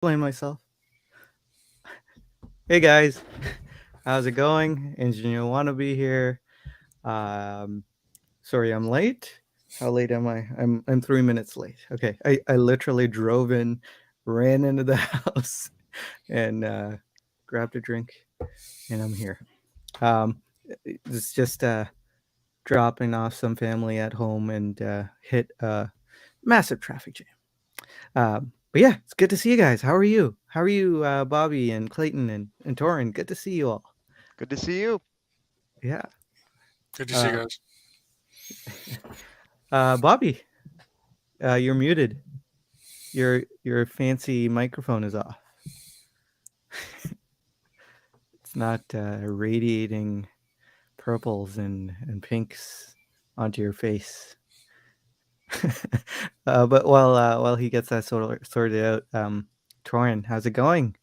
Blame myself. Hey guys, how's it going? Engineer wannabe here. Um, sorry, I'm late. How late am I? I'm 3 minutes late. Okay, I literally drove in, ran into the house, and grabbed a drink, and I'm here. Um, it's just dropping off some family at home and hit a massive traffic jam. But yeah, it's good to see you guys. How are you? How are you, Bobby and Clayton and Torin? Good to see you all. Good to see you. Yeah. Good to see you Uh, guys. Bobby, you're muted. Your fancy microphone is off. It's not radiating purples and pinks onto your face. But while he gets that sorted out, Torin, how's it going?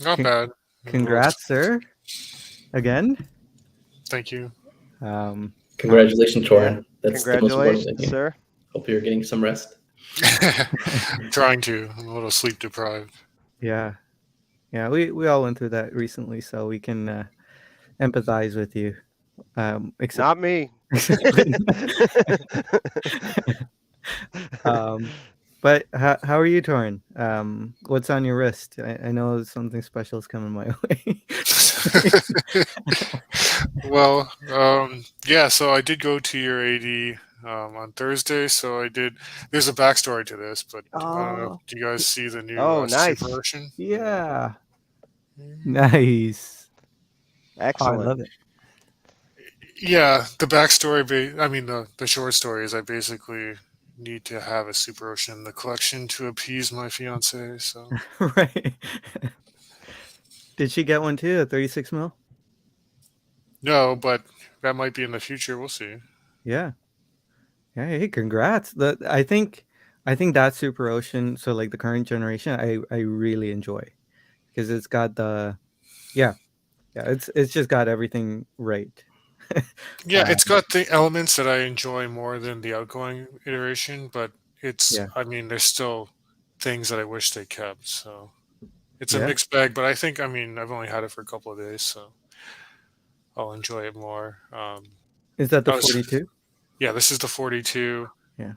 Not Con- bad. congrats, sir. Again. Thank you. Um, how? Congratulations, Yeah. Torin. That's the most important thing Congratulations, here. sir. Hope you're getting some rest. Trying to. I'm a little sleep deprived. Yeah, yeah. We all went through that recently, so we can empathize with you. Except, Not me. except but how are you, Torin? What's on your wrist? I know something special is coming my way. Yeah, so I did go to your AD on Thursday. So I did. There's a backstory to this, but I don't know. Oh, Do you guys see the new Oh, Super nice. Ocean? yeah, nice. Oh, I Excellent. love it. Yeah, the backstory. I mean, the short story is I basically need to have a Super Ocean in the collection to appease my fiance. So Right. Did she get one too? A 36 mil? no, but that might be in the future. We'll see. Yeah. Yeah. Hey, congrats. I think that Super Ocean, so like the current generation, I really enjoy because it's got the yeah, yeah, it's just got everything right. Yeah, uh, it's got the elements that I enjoy more than the outgoing iteration, but yeah, I mean, there's still things that I wish they kept. So it's a yeah. mixed bag, but I mean, I've only had it for a couple of days, so I'll enjoy it more. Is that the I was, 42? yeah, this is the 42 Yeah.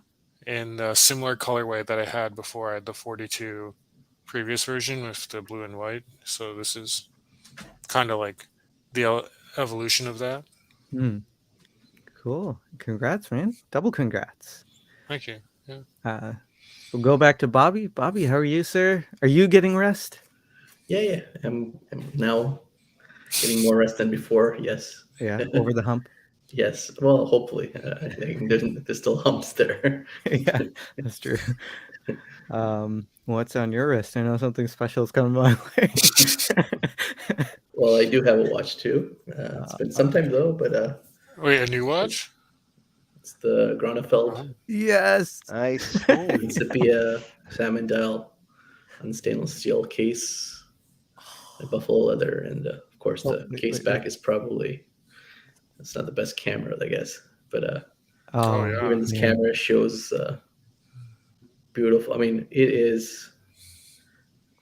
in a similar colorway that I had before. I had the 42 previous version with the blue and white. So this is kind of like the evolution of that. Hmm. Cool. Congrats, man. Double congrats. Thank you. Yeah. Uh, we'll go back to Bobby. Bobby, how are you, sir? Are you getting rest? Yeah. I'm now getting more rest than before. Yes. Yeah, over the hump. Yes. Well, hopefully. I think there's still humps there. Yeah, that's true. What's on your wrist? I know something special is coming my way. Well, I do have a watch too. It's been some time though, but Wait, a new watch? it's the Gronefeld Oh. Yes. Nice. Principia salmon dial on stainless steel case, and buffalo leather, and of course Oh, the wait, case wait, wait. back is probably it's not the best camera, I guess, but Oh Oh, yeah. even this man. camera shows beautiful. I mean, it is.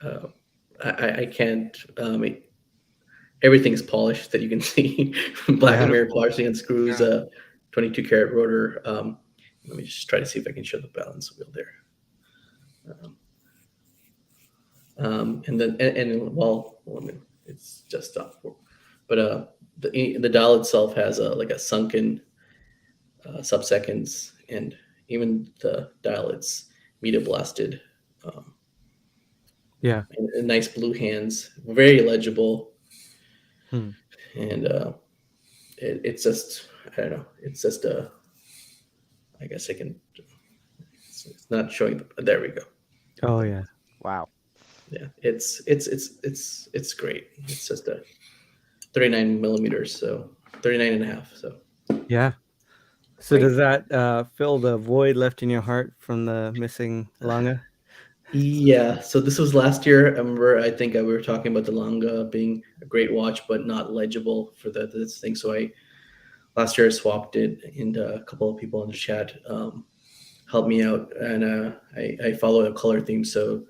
Uh, I can't. Everything's polished that you can see. Black and Yeah. mirror Beautiful. polishing on screws. Yeah. 22 karat rotor. Let me just try to see if I can show the balance wheel there. Um, and then I mean, it's just up, but the dial itself has a like a sunken sub-seconds, and even the dial it's meter blasted, um, Yeah. and nice blue hands, very legible, Hmm. and it's just I don't know, it's just a I guess I can. It's not showing. There we go. Oh, yeah. Wow. Yeah, it's great. It's just a 39 millimeters, so 39 and a half. So Yeah. So Great. does that fill the void left in your heart from the missing Langa? yeah, so this was last year. I remember. I think we were talking about the Longa being a great watch, but not legible for this thing. So I last year I swapped it, and a couple of people in the chat helped me out, and I follow a color theme. So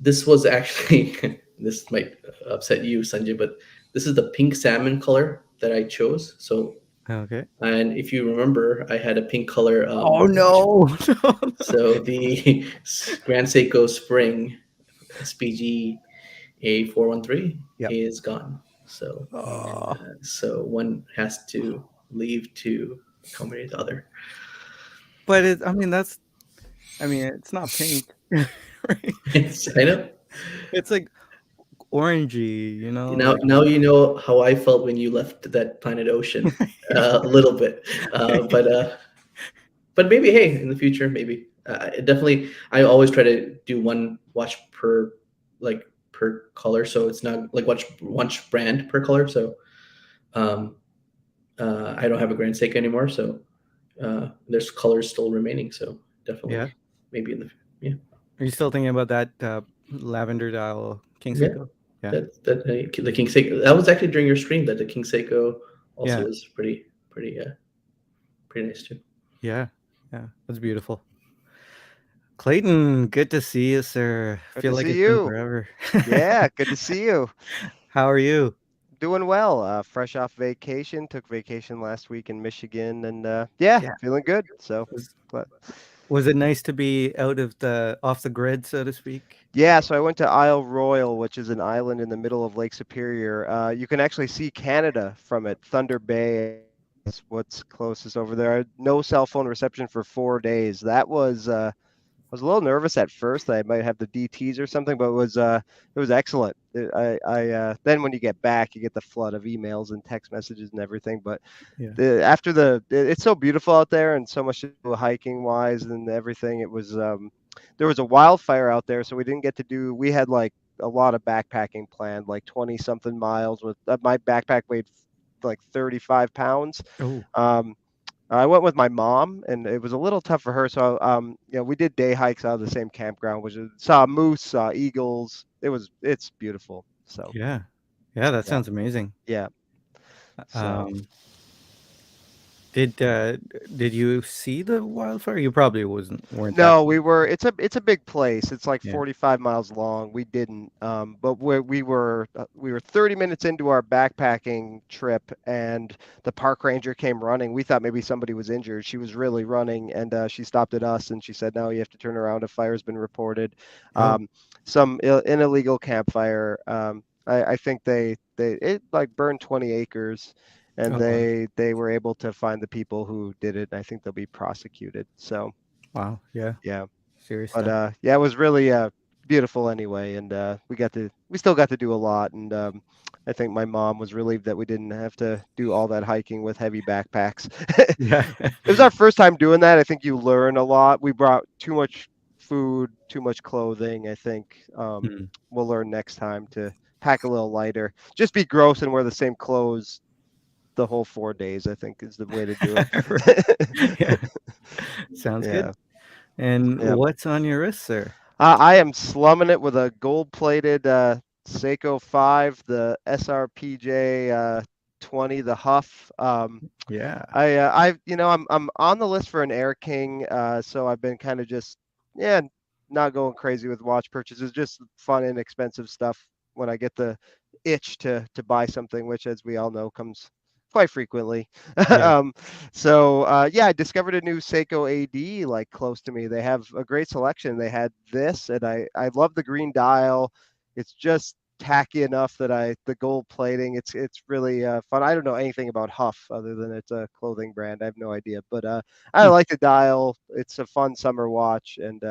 This was actually this might upset you, Sanjay, but this is the pink salmon color that I chose. So, Okay. and if you remember, I had a pink color Oh watch. no. So the Grand Seiko Spring SPG A413 Yep. is gone. Oh, So one has to leave to accommodate the other. but it's not pink. Right? I know. It's like orangey, you know, Now you know how I felt when you left that planet Ocean, a little bit, but maybe hey, in the future, maybe definitely. I always try to do one watch per like per color, so it's not like watch brand per color. So um, I don't have a Grand Seiko anymore, so there's colors still remaining. So yeah. definitely, maybe in the yeah. Are you still thinking about that lavender dial King Yeah, Seiko? Yeah. the King Seiko. That was actually during your stream that the King Seiko also Yeah. was pretty nice too. Yeah. Yeah. That's beautiful. Clayton, good to see you, sir. Good Feel to like see it's been you. forever. Yeah, good to see you. How are you? Doing well. Fresh off vacation. Took vacation last week in Michigan, and yeah, Yeah. feeling good. So, Was but was it nice to be off the grid, so to speak? yeah, so I went to Isle Royal, which is an island in the middle of Lake Superior. You can actually see Canada from it. Thunder Bay is what's closest over there. No cell phone reception for 4 days. That was I was a little nervous at first that I might have the DTs or something, but it was excellent. Then when you get back, you get the flood of emails and text messages and everything. But Yeah. it's so beautiful out there and so much to do hiking wise and everything. It was there was a wildfire out there, so we didn't get to do. We had like a lot of backpacking planned, like 20 something miles. With my backpack weighed like 35 pounds. Oh, I went with my mom, and it was a little tough for her. So, we did day hikes out of the same campground, which saw moose, saw eagles. It's beautiful. So, yeah. Yeah, that yeah, sounds amazing. yeah. So, Um, did you see the wildfire? You probably weren't that no, close. it's a big place. It's like Yeah. 45 miles long. We didn't, but we were 30 minutes into our backpacking trip, and the park ranger came running. We thought maybe somebody was injured. She was really running, and she stopped at us, and she said, "No, you have to turn around. A fire's been reported." Oh, An illegal campfire. I think it like burned 20 acres. And oh wow. they were able to find the people who did it. And I think they'll be prosecuted. So Wow. Yeah. yeah, Serious but stuff. yeah, it was really beautiful anyway, and we still got to do a lot, and I think my mom was relieved that we didn't have to do all that hiking with heavy backpacks. Yeah. It was our first time doing that. I think you learn a lot. We brought too much food, too much clothing. I think Hmm. we'll learn next time to pack a little lighter. Just be gross and wear the same clothes the whole 4 days, I think, is the way to do Right. Yeah. it. Sounds good. Yeah. And Yeah. what's on your wrist, sir? I am slumming it with a gold-plated Seiko 5, the SRPJ 20, the Huff. Yeah. I'm on the list for an Air King, so I've been kind of just not going crazy with watch purchases, just fun inexpensive stuff when I get the itch to buy something, which, as we all know, comes quite frequently. Yeah. I discovered a new Seiko AD like close to me. They have a great selection. They had this, and I love the green dial. It's just tacky enough that the gold plating. It's really fun. I don't know anything about Huff other than it's a clothing brand. I have no idea, but I Hmm. like the dial. It's a fun summer watch, and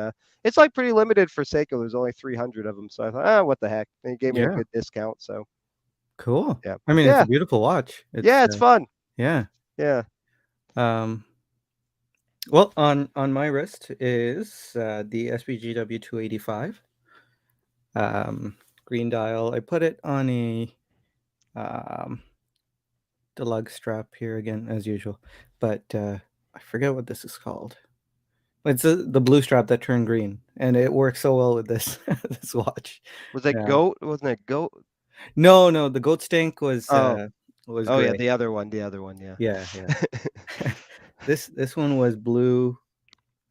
it's like pretty limited for Seiko. There's only 300 of them, so I thought, what the heck? And he gave me a Yeah. good discount, so Cool. yeah, I mean, it's a yeah, beautiful watch. yeah. It's fun. Yeah. Yeah. Um, well, on my wrist is the SPGW 285 green dial. I put it on a um, the lug strap here again as usual, but I forget what this is called. It's the blue strap that turned green, and it works so well with this this watch. Was that Yeah. goat? Wasn't it goat? No, the goat stink was Oh, yeah, gray. the other one, yeah. Yeah, yeah. This one was blue.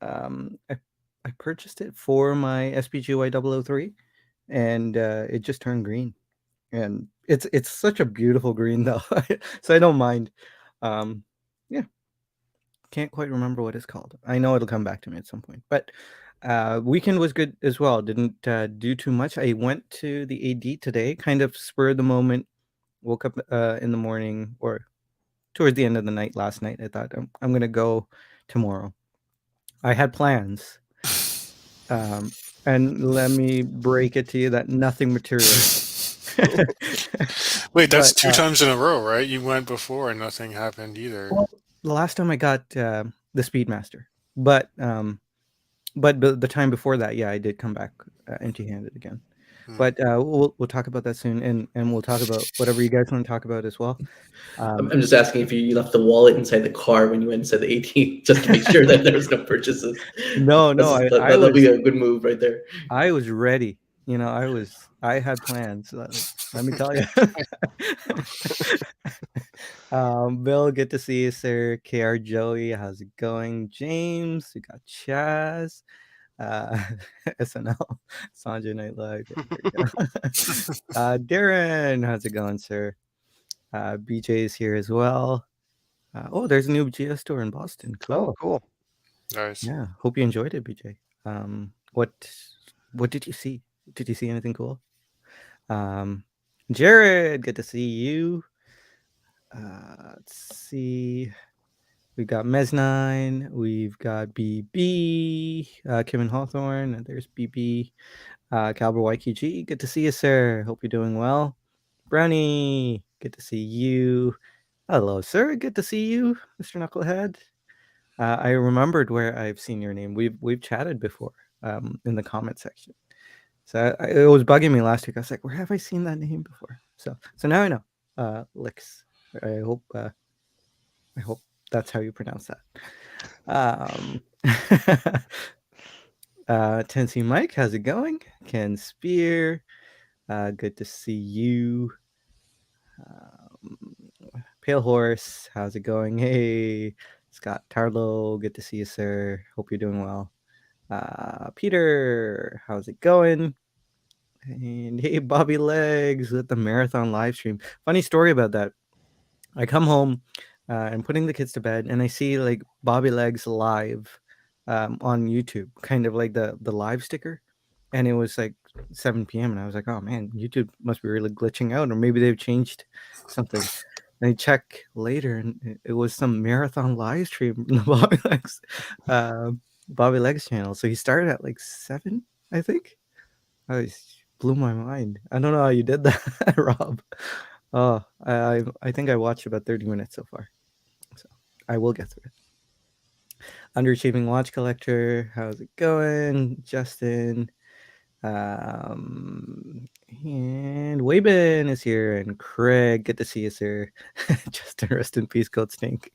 I purchased it for my SPGY 003, and it just turned green, and it's such a beautiful green though, so I don't mind. Yeah, can't quite remember what it's called. I know it'll come back to me at some point, but weekend was good as well. Didn't do too much. I went to the AD today, kind of spur of the moment. Woke up in the morning or towards the end of the night last night. I thought I'm gonna go tomorrow. I had plans, and let me break it to you that nothing materialized. Wait, that's But, two times in a row, right? You went before and nothing happened either. well, the last time I got the Speedmaster, but the time before that, yeah, I did come back empty-handed again. Hmm. But we'll talk about that soon, and we'll talk about whatever you guys want to talk about as well. I'm just asking if you left the wallet inside the car when you went inside the ATM just to make sure that there was no purchases. No, That'll be a good move right there. I was ready. You know, I had plans. Let me tell you. Bill, good to see you, sir. KR Joey, how's it going? James, we got Chaz. SNL, Sanjay Night Live. Yeah, there you go. Darren, how's it going, sir? BJ is here as well. Oh, there's a new GS store in Boston. Cool. Oh, cool. Nice. Yeah, hope you enjoyed it, BJ. What did you see? Did you see anything cool? Jared, good to see you. Let's see. We've got Mez9. We've got BB. Kevin Hawthorne. And there's BB. Cowboy YQG. Good to see you, sir. Hope you're doing well. Brownie. Good to see you. Hello, sir. Good to see you, Mr. Knucklehead. I remembered where I've seen your name. We've chatted before in the comment section. So it was bugging me last week. I was like, where have I seen that name before? So now I know. Licks. I hope that's how you pronounce that. Tennessee Mike, how's it going? Ken Spear, good to see you. Pale Horse, how's it going? Hey, Scott Tarlow, good to see you, sir. Hope you're doing well. Peter, how's it going? And hey, Bobby Legs with the marathon live stream. Funny story about that. I come home and putting the kids to bed, and I see like Bobby Legs live on YouTube, kind of like the live sticker, and it was like 7 p.m. and I was like, oh man, YouTube must be really glitching out, or maybe they've changed something. And I check later, and it was some marathon live stream on the Bobby Legs channel. So he started at like 7, I think. It blew my mind. I don't know how you did that, Rob. Oh, I think I watched about 30 minutes so far. So I will get through it. Underachieving Watch Collector, how's it going? Justin. And Waybin is here, and Craig, good to see you, sir. Justin, rest in peace, Goat Stink.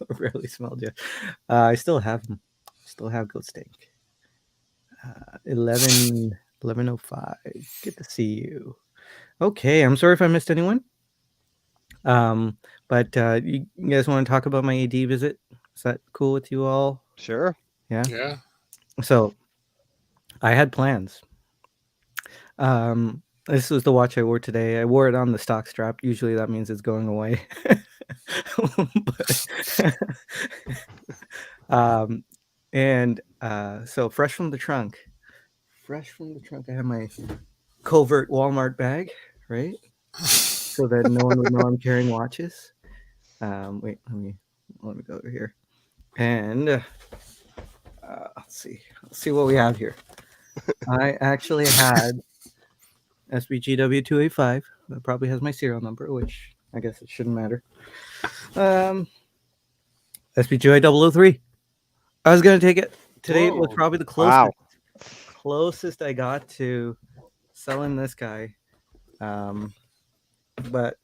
Really smelled you. I still have him. Still have Goat Stink. 11:05. Good to see you. Okay, I'm sorry if I missed anyone. But you guys want to talk about my AD visit? Is that cool with you all? Sure. Yeah. Yeah. So I had plans. This was the watch I wore today. I wore it on the stock strap. Usually that means it's going away. So fresh from the trunk. I have my covert Walmart bag, right? So that no one would know I'm carrying watches. Wait, let me go over here. And let's see what we have here. I actually had SBGW285. That probably has my serial number, which I guess it shouldn't matter. SBGI003. I was gonna take it today. Whoa. Was probably the closest I got to selling this guy. But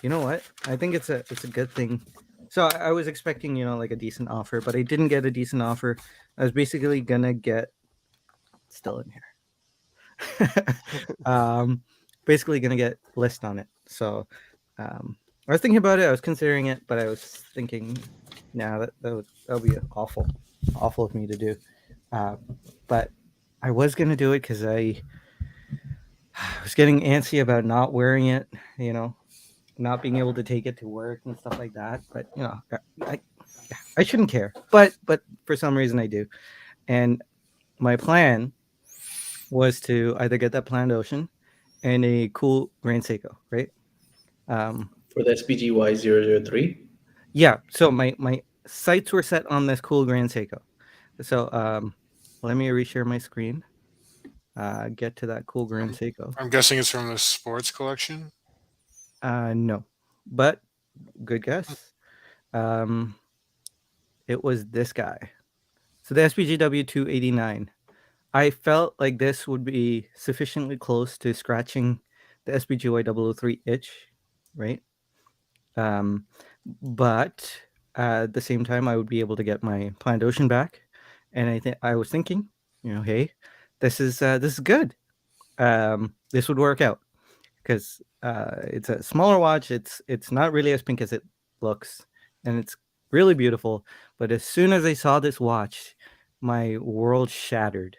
you know what? I think it's a good thing. So I was expecting, like a decent offer, but I didn't get a decent offer. I was basically gonna get still in here. Basically gonna get list on it. So I was thinking about it. I was considering it, but I was thinking, that would be awful of me to do. But I was gonna do it because I I was getting antsy about not wearing it, you know, not being able to take it to work and stuff like that. But you know, I shouldn't care. But for some reason I do. And my plan was to either get that Planned Ocean and a cool Grand Seiko, right? For the SPGY 003. Yeah. So my sights were set on this cool Grand Seiko. So let me reshare my screen. Get to that cool Grand Seiko. I'm guessing it's from the sports collection. No, but good guess. It was this guy. So the SPGW 289. I felt like this would be sufficiently close to scratching the SPGY 003 itch, right? But at the same time, I would be able to get my Planned Ocean back, and I was thinking, you know, hey, this is good. This would work out because it's a smaller watch. It's not really as pink as it looks, and it's really beautiful. But as soon as I saw this watch, my world shattered.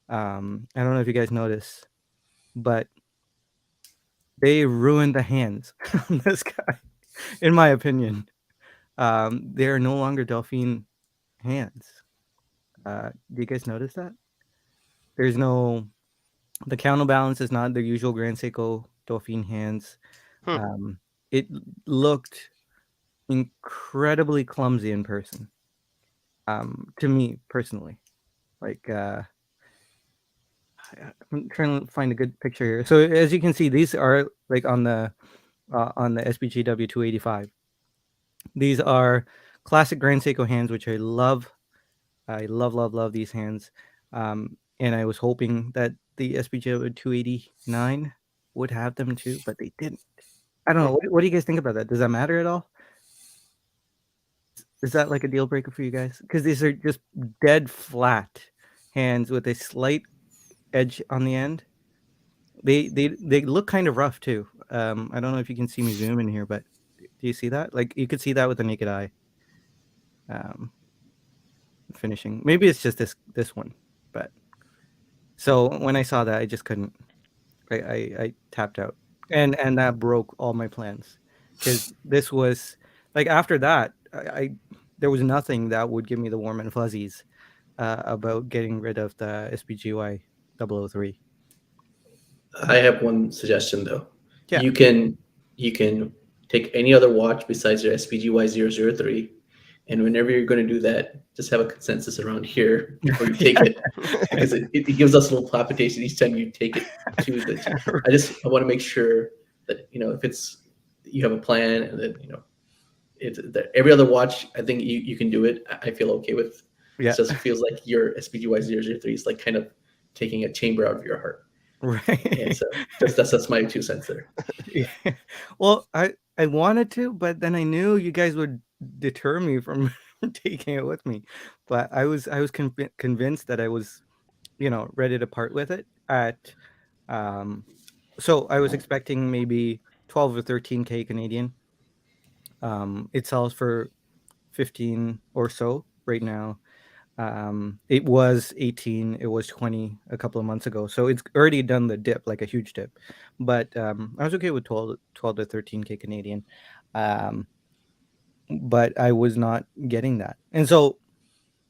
I don't know if you guys noticed, but they ruined the hands on this guy, in my opinion. They are no longer Delphine hands. Do you guys notice that? There's no, the counterbalance is not the usual Grand Seiko Dauphine hands. Hmm. It looked incredibly clumsy in person. To me personally, like I'm trying to find a good picture here. So as you can see, these are like on the SPGW 285. These are classic Grand Seiko hands, which I love. I love these hands. And I was hoping that the SPGW 289 would have them too, but they didn't. I don't know. What do you guys think about that? Does that matter at all? Is that like a deal breaker for you guys? Because these are just dead flat hands with a slight edge on the end. They look kind of rough too. I don't know if you can see me zoom in here, but do you see that? Like you could see that with the naked eye. Finishing. Maybe it's just this one, but so when I saw that, I just couldn't. I tapped out, and that broke all my plans because this was like after that, I there was nothing that would give me the warm and fuzzies about getting rid of the SPGY 003. I have one suggestion though. Yeah. You can take any other watch besides your SPGY 003, and whenever you're going to do that, just have a consensus around here before you take it, because it gives us a little palpitation each time you take it to the. I want to make sure that if it's you have a plan and that it's that every other watch. I think you can do it. I feel okay with. Yeah. It just feels like your SPGY 003 is like kind of taking a chamber out of your heart. Right. And so that's my 2 cents there. Yeah. Well, I wanted to, but then I knew you guys would deter me from taking it with me. But I was convinced that I was, ready to part with it at so I was expecting maybe 12 or 13K Canadian. It sells for 15 or so right now. It was 18, it was 20 a couple of months ago, so it's already done the dip, like a huge dip. But I was okay with 12 to 13K Canadian. But I was not getting that, and so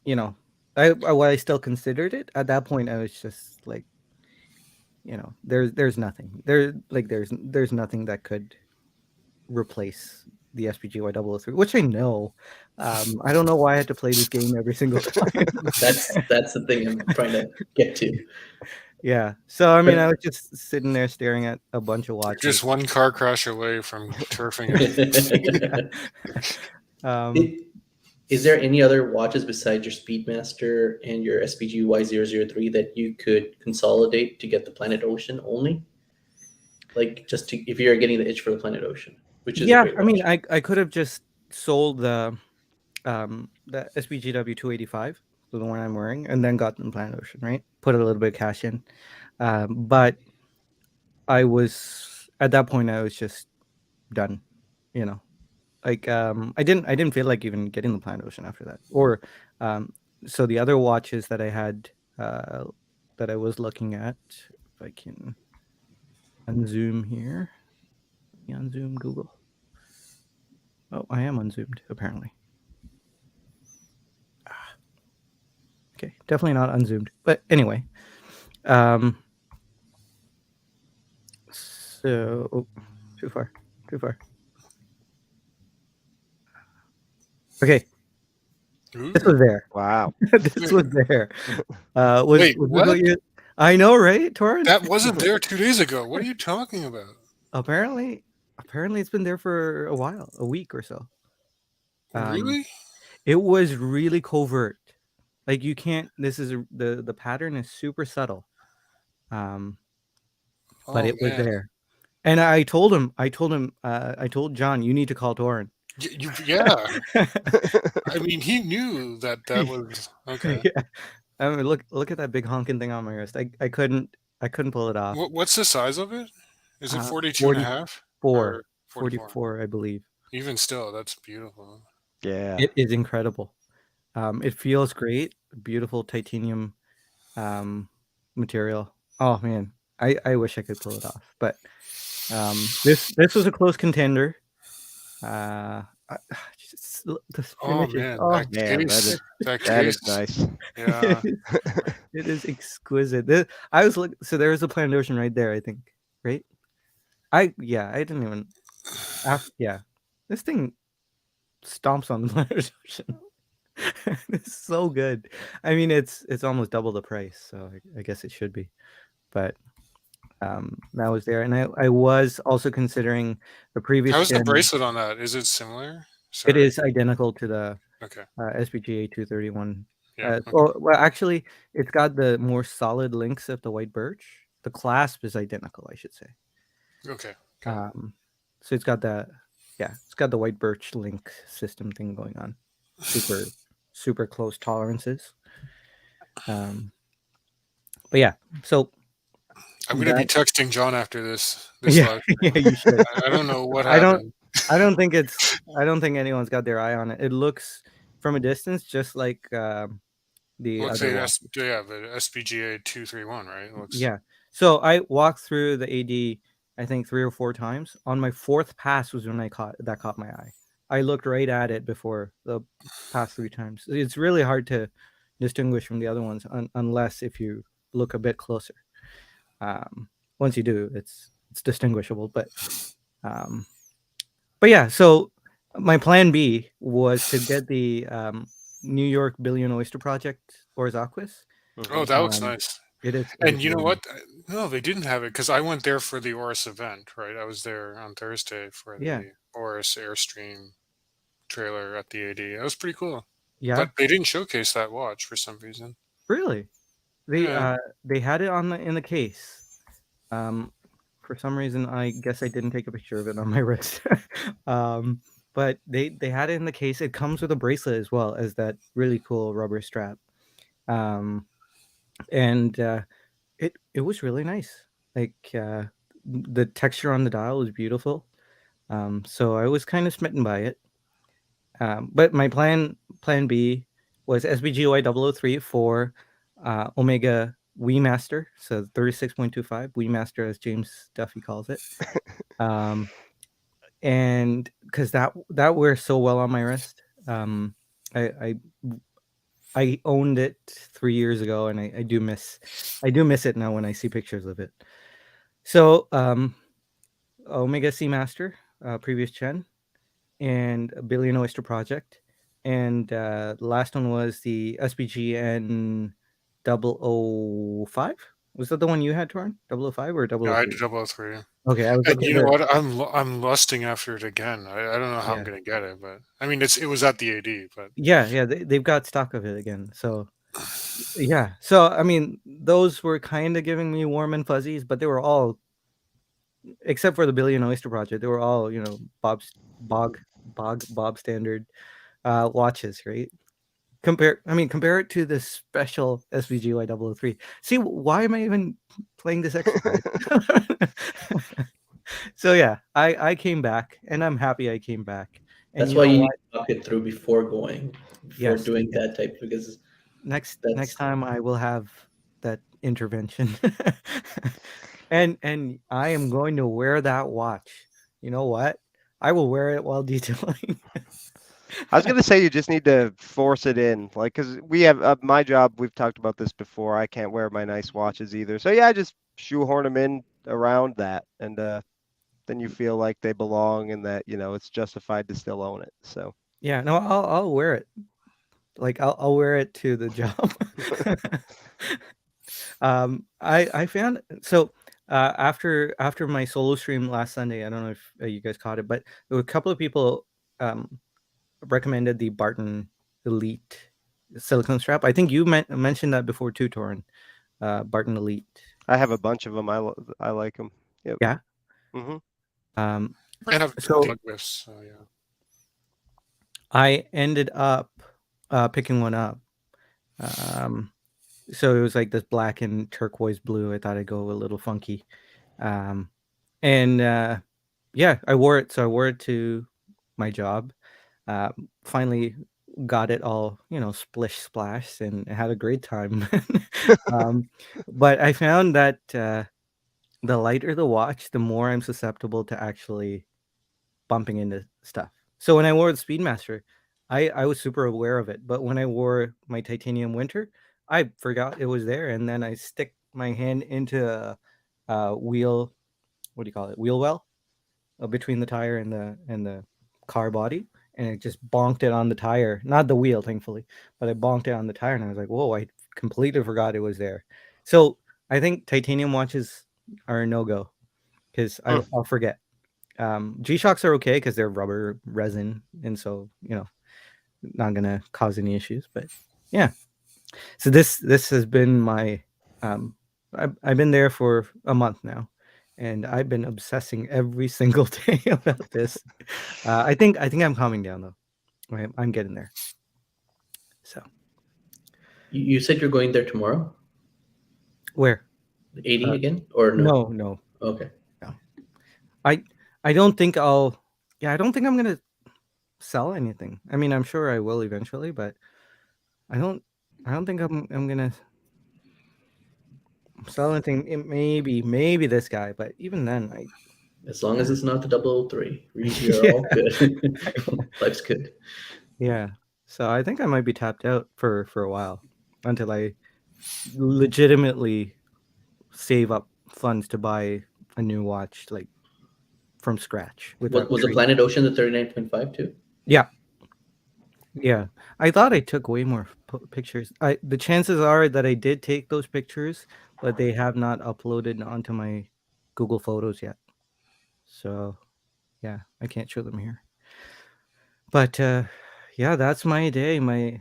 while I still considered it at that point, I was just like, there's nothing there, like there's nothing that could replace the SPGY 003, which I know. I don't know why I had to play this game every single time. That's the thing I'm trying to get to. Yeah. So I mean, I was just sitting there staring at a bunch of You're watches. just one car crash away from turfing it. Is there any other watches besides your Speedmaster and your SPGY 003 that you could consolidate to get the Planet Ocean only? Like just to if you're getting the itch for the Planet Ocean, which is Yeah, a great I mean, watch. I could have just sold the SPGW 285, the one I'm wearing, and then got the Planet Ocean, right? Put a little bit of cash in. But I was at that point I was just done, Like I didn't feel like even getting the Planet Ocean after that. Or so the other watches that I had that I was looking at, if I can unzoom here. Let me unzoom Google. Oh, I am unzoomed apparently. Okay, definitely not unzoomed. But anyway, so too far. Okay, this Ooh. was there. Wow. This was there. Wait, was this what? what you? I know, right, Torrance? That wasn't there 2 days ago. What are you talking about? Apparently it's been there for a while, a week or so. Really? It was really covert. Like you can't. This is the pattern is super subtle. But Oh it was man. there. And I told him. I told John, you need to call Torrance. Yeah. I mean, he knew that was okay. Yeah. I mean, look at that big honking thing on my wrist. I couldn't pull it off. What's the size of it? Is it 42 and a half 44, or 44? 44, I believe. Even still, that's beautiful. Yeah. It is incredible. It feels great. Beautiful titanium material. Oh man, I wish I could pull it off, but this was a close contender. The Oh finish man, oh, that Man, case. That that case. is nice. Yeah. it is exquisite. I was looking, so there was a Planet Ocean right there, I think, right? I didn't even. This thing stomps on the Planet Ocean. It's so good. I mean, it's almost double the price, so I guess it should be. But that was there, and I was also considering the previous. How's the gen. bracelet on that? Is it similar? It Sorry. is identical to the Okay. SPGA 231. Yeah. Okay. Well, actually, it's got the more solid links of the white birch. The clasp is identical, I should say. Okay. So it's got that. Yeah, it's got the white birch link system thing going on. Super close tolerances. But yeah, so I'm gonna be texting John after this. Yeah, live. yeah, you should. I don't know what I happened. I don't think anyone's got their eye on it. It looks from a distance just like the Let's other say one. the SPGA 231, right? It looks... Yeah. So I walked through the AD, I think 3 or 4 times. On my 4th pass was when caught my eye. I looked right at it before the past 3 times. It's really hard to distinguish from the other ones unless if you look a bit closer. Once you do, it's distinguishable. But yeah. So my plan B was to get the New York Billion Oyster Project Oryzaquis. Oh, that looks nice. It is. And you know what? No, they didn't have it because I went there for the Oris event, right? I was there on Thursday for the Oris Airstream trailer at the AD. That was pretty cool. Yeah. But they didn't showcase that watch for some reason. Really? They had it in the case. For some reason, I guess I didn't take a picture of it on my wrist. But they had it in the case. It comes with a bracelet as well as that really cool rubber strap. And it was really nice. Like the texture on the dial was beautiful. So I was kind of smitten by it. But my plan B was SBGY 003 for Omega WeMaster, so 36.25 WeMaster as James Duffy calls it. And because that wears so well on my wrist. I owned it 3 years ago, and I do miss it now when I see pictures of it. So Omega Seamaster, previous gen, and a Billion Oyster Project, and the last one was the SBGN 005. Was that the one you had, Torn? 005 or 003? No, I had 003. Okay, I was. And you know what? I'm lusting after it again. I don't know how I'm gonna get it, but I mean, it was at the AD, but yeah, they've got stock of it again. So yeah, so I mean, those were kind of giving me warm and fuzzies, but they were all, except for the Billion Oyster Project, they were all Bob standard watches, right? Compare it to the special SVGY 003. See, why am I even playing this exercise? So yeah, I came back, and I'm happy I came back. And that's why you need to talk it through before doing that type, because next time I will have that intervention. And I am going to wear that watch. You know what? I will wear it while detailing. I was gonna say you just need to force it in, like, because we have my job. We've talked about this before. I can't wear my nice watches either, so yeah, I just shoehorn them in around that, and then you feel like they belong and that it's justified to still own it. So Yeah, no, I'll wear it. Like I'll wear it to the job. I found so after my solo stream last Sunday, I don't know if you guys caught it, but there were a couple of people um recommended the Barton Elite silicone strap. I think you mentioned that before too, Torin. Barton Elite. I have a bunch of them. I like them. Yep. Yeah. hmm Um, And I've So- plug whiffs. So yeah. I ended up picking one up. So it was like this black and turquoise blue. I thought I'd go a little funky. And yeah, I wore it. So I wore it to my job. Finally got it all, splish splash, and had a great time. But I found that the lighter the watch, the more I'm susceptible to actually bumping into stuff. So when I wore the Speedmaster, I was super aware of it. But when I wore my Titanium Winter, I forgot it was there, and then I stick my hand into a wheel. What do you call it? Wheel well between the tire and the car body, and it just bonked it on the tire. Not the wheel, thankfully, but I bonked it on the tire, and I was like, "Whoa!" I completely forgot it was there. So I think titanium watches are a no go because I'll forget. G-Shocks are okay because they're rubber resin, and so not gonna cause any issues. But yeah, so this has been my I've been there for a month now, and I've been obsessing every single day about this. I think I'm calming down though. I'm getting there. So You said you're going there tomorrow? where? 80 again? Or no? No. Okay. I don't think I'll. Yeah, I don't think I'm gonna sell anything. I mean, I'm sure I will eventually, but I don't think I'm gonna sell anything. Maybe this guy, but even then, As long as it's not the 003, you're Yeah. all good. Life's good. yeah. So I think I might be tapped out for a while until I legitimately save up funds to buy a new watch, like from scratch. What was the Planet Ocean the 39.5 too? Yeah. Yeah, I thought I took way more pictures. The chances are that I did take those pictures, but they have not uploaded onto my Google Photos yet. So, yeah, I can't show them here. But yeah, that's my day. My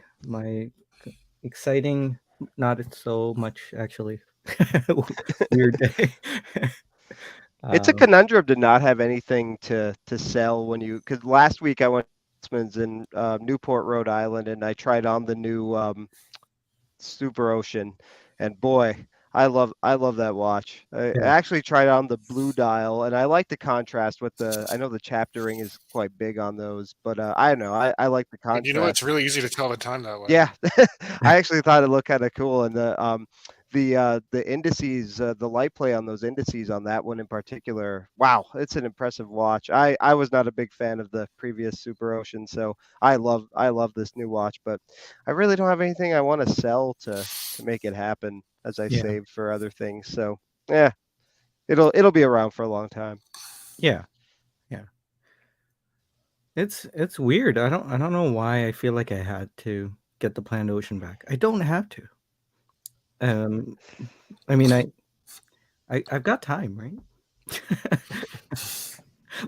exciting, not so much actually, weird day. It's a conundrum to not have anything to sell because last week I went to Huntsman's in Newport, Rhode Island, and I tried on the new Super Ocean, and boy, I love that watch. I actually tried on the blue dial, and I like the contrast with I know the chapter ring is quite big on those, but I don't know. I like the contrast. And it's really easy to tell the time that way. Yeah, I actually thought it looked kind of cool, and the indices, the light play on those indices on that one in particular. Wow, it's an impressive watch. I was not a big fan of the previous Super Ocean, so I love this new watch, but I really don't have anything I want to sell to make it happen as I saved for other things. So yeah, it'll be around for a long time. Yeah. It's weird. I don't know why I feel like I had to get the Planet Ocean back. I don't have to. I mean, I've got time, right?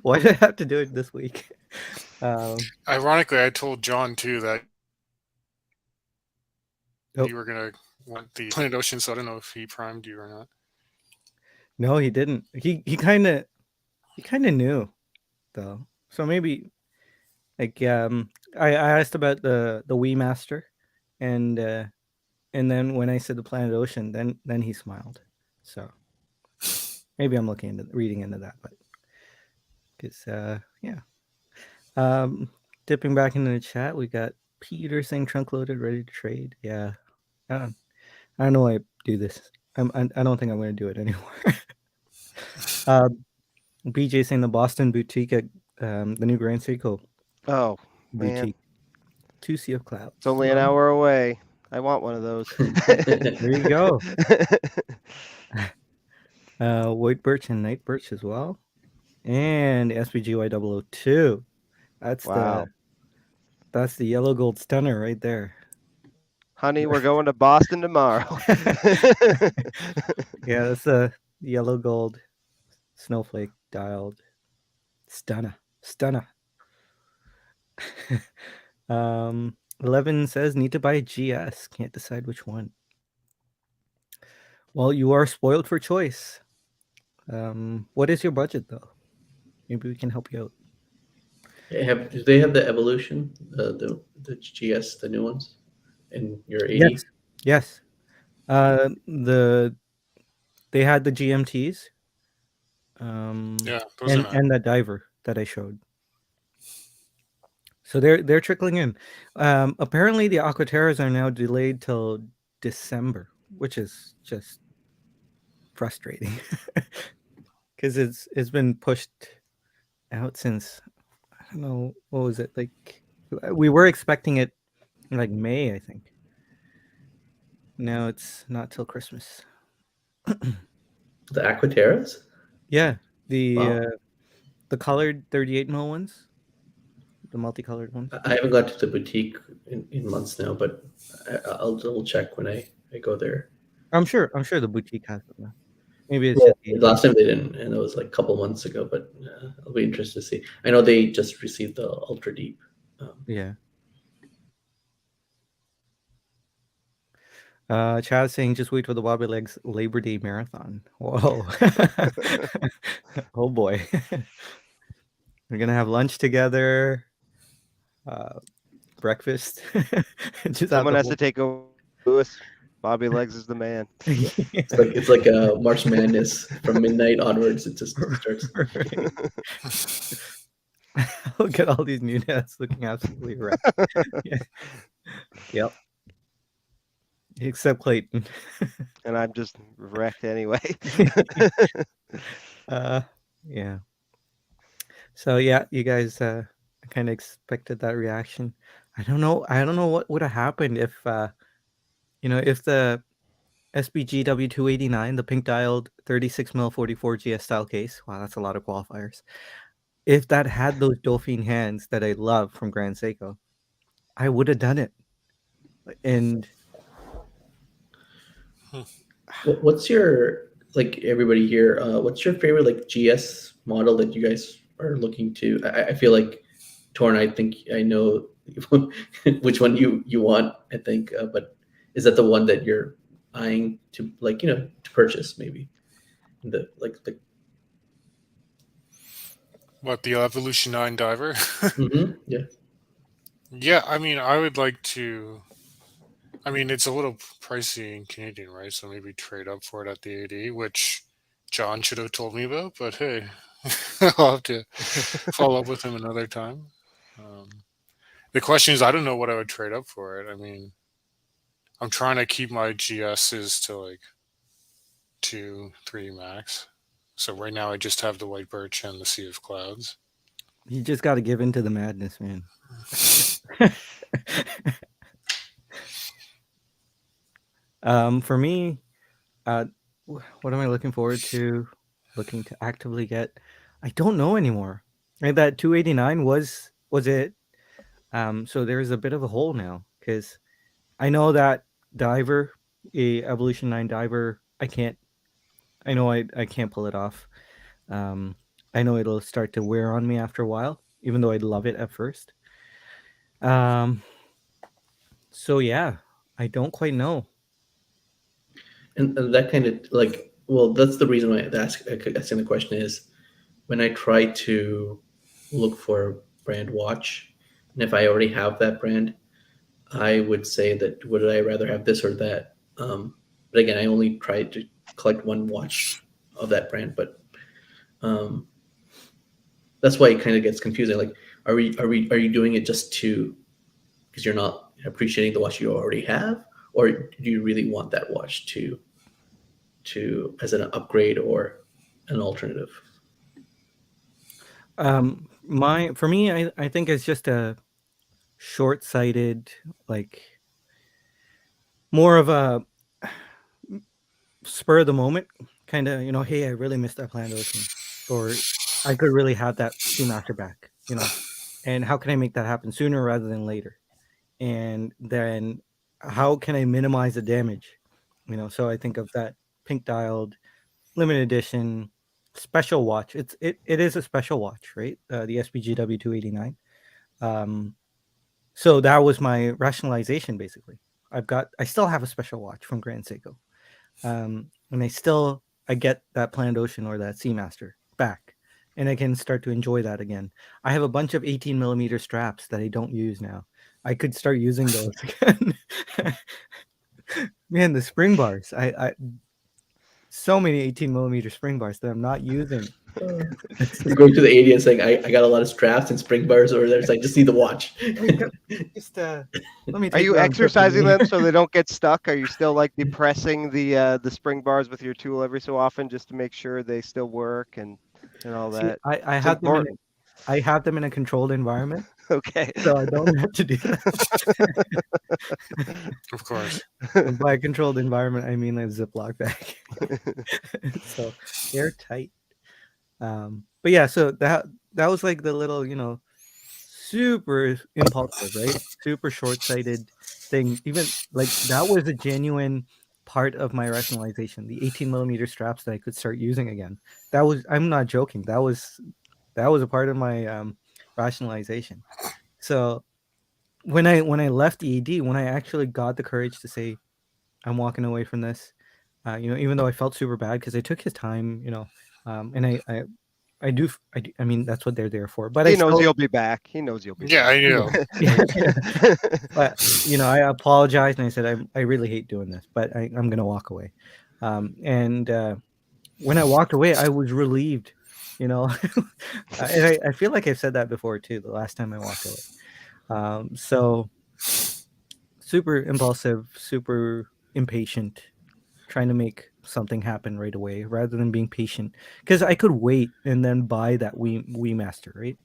Why do I have to do it this week? Ironically, I told John too that Oh. you were gonna want the Planet Ocean, so I don't know if he primed you or not. No, he didn't. He kind of knew though. So maybe like I asked about the Wii Master, and then when I said the Planet Ocean, then he smiled. So maybe I'm reading into that, but because yeah. Dipping back into the chat, we got Peter saying trunk loaded, ready to trade. Yeah, I don't know why I do this. I don't think I'm going to do it anymore. Uh, BJ saying the Boston boutique at the new Grand Seiko Oh, man. boutique. 2 Sea of Clouds. It's only an hour away. I want one of those. There you go. White birch and night birch as well. And SPGY 002. Wow. That's the yellow gold stunner right there. Honey, we're going to Boston tomorrow. Yeah, that's a yellow gold snowflake dialed stunner. 11 says need to buy a GS. Can't decide which one. Well, you are spoiled for choice. What is your budget though? Maybe we can help you out. Do they have the Evolution, the GS, the new ones, in your 80? Yes. They had the GMTs. Yeah, those are nice. And that diver that I showed. So they're trickling in. Apparently the Aquaterras are now delayed till December, which is just frustrating because it's been pushed out since, I don't know, what was it, like we were expecting it in like May, I think. Now it's not till Christmas. The Aquaterras? Yeah, the Wow. the colored 38 mil ones, the multicolored ones. I haven't got to the boutique in months now, but I'll double check when I go there. I'm sure the boutique has them now. Maybe it's Well, just last time they didn't, and it was like a couple months ago, but I'll be interested to see. I know they just received the Ultra Deep. yeah. Chad saying just wait for the Wobbly Legs Labor Day marathon. Whoa. Oh boy. We're gonna have lunch together, breakfast. Just Someone has to take over. Lewis, Bobby Legs is the man. It's like a March Madness from midnight onwards. It just starts. Look at all these new nets looking absolutely right. Yeah. Yep. Except Clayton. And I'm just wrecked anyway. Yeah. So yeah, you guys kind of expected that reaction. I don't know what would have happened if if the SBG W289, the pink dialed 36 mil 44 GS style case, wow, that's a lot of qualifiers. If that had those Dauphine hands that I love from Grand Seiko, I would have done it. And What's your, like, everybody here? What's your favorite like GS model that you guys are looking to? I feel like Torn. I think I know which one you want. I think, but is that the one that you're eyeing to, like, to purchase maybe? The What, the Evolution 9 diver? yeah. Yeah, I mean, I would like to. I mean, it's a little pricey in Canadian, right? So maybe trade up for it at the AD, which John should have told me about. But hey, I'll have to follow up with him another time. The question is, I don't know what I would trade up for it. I mean, I'm trying to keep my GSs to like 2, 3 max. So right now I just have the White Birch and the Sea of Clouds. you just got to give in to the madness, man. For me, what am I looking forward to? Looking to actively get? I don't know anymore. And that 289 was it? So there's a bit of a hole now because I know that diver, a Evolution 9 diver, I can't pull it off. I know it'll start to wear on me after a while, even though I'd love it at first. So yeah, I don't quite know. And that kind of, like, well, that's the reason why asking the question is, when I try to look for a brand watch, and if I already have that brand, I would say that would I rather have this or that. But again, I only try to collect one watch of that brand, but that's why it kind of gets confusing. Like, are you doing it just because you're not appreciating the watch you already have, or do you really want that watch to as an upgrade, or an alternative? For me, I think it's just a short-sighted, like more of a spur of the moment kind of, hey, I really missed that planned ocean, or I could really have that Seamaster back, and how can I make that happen sooner rather than later? And then how can I minimize the damage? So I think of that pink dialed limited edition special watch. It is a special watch, right? The SPG W289. So that was my rationalization basically. I still have a special watch from Grand Seiko. And I get that planned ocean or that Seamaster back, and I can start to enjoy that again. I have a bunch of 18 millimeter straps that I don't use now. I could start using those again. Man, the spring bars. I so many 18 millimeter spring bars that I'm not using. You're going to the 80 and saying, I got a lot of straps and spring bars over there, so I just need the watch. Just let me. Are take you on a trip with exercising me. them so they don't get stuck? Are you still like depressing the spring bars with your tool every so often just to make sure they still work and all See, that? I It's have them important. I have them in a controlled environment, Okay. so I don't have to do that. Of course. And by controlled environment, I mean a Ziploc bag. So airtight. But yeah, so that was like the little, super impulsive, right? Super short-sighted thing. Even like that was a genuine part of my rationalization. The 18 millimeter straps that I could start using again. I'm not joking. That was a part of my rationalization. So when I left ED, when I actually got the courage to say I'm walking away from this, even though I felt super bad because I took his time, and I mean that's what they're there for. But He I knows still, you'll be back. He knows you'll be Yeah, I know. back. but I apologized and I said I really hate doing this, but I'm gonna walk away. And when I walked away, I was relieved, and I feel like I've said that before too. The last time I walked away, so super impulsive, super impatient, trying to make something happen right away rather than being patient, because I could wait and then buy that Wii Master, right?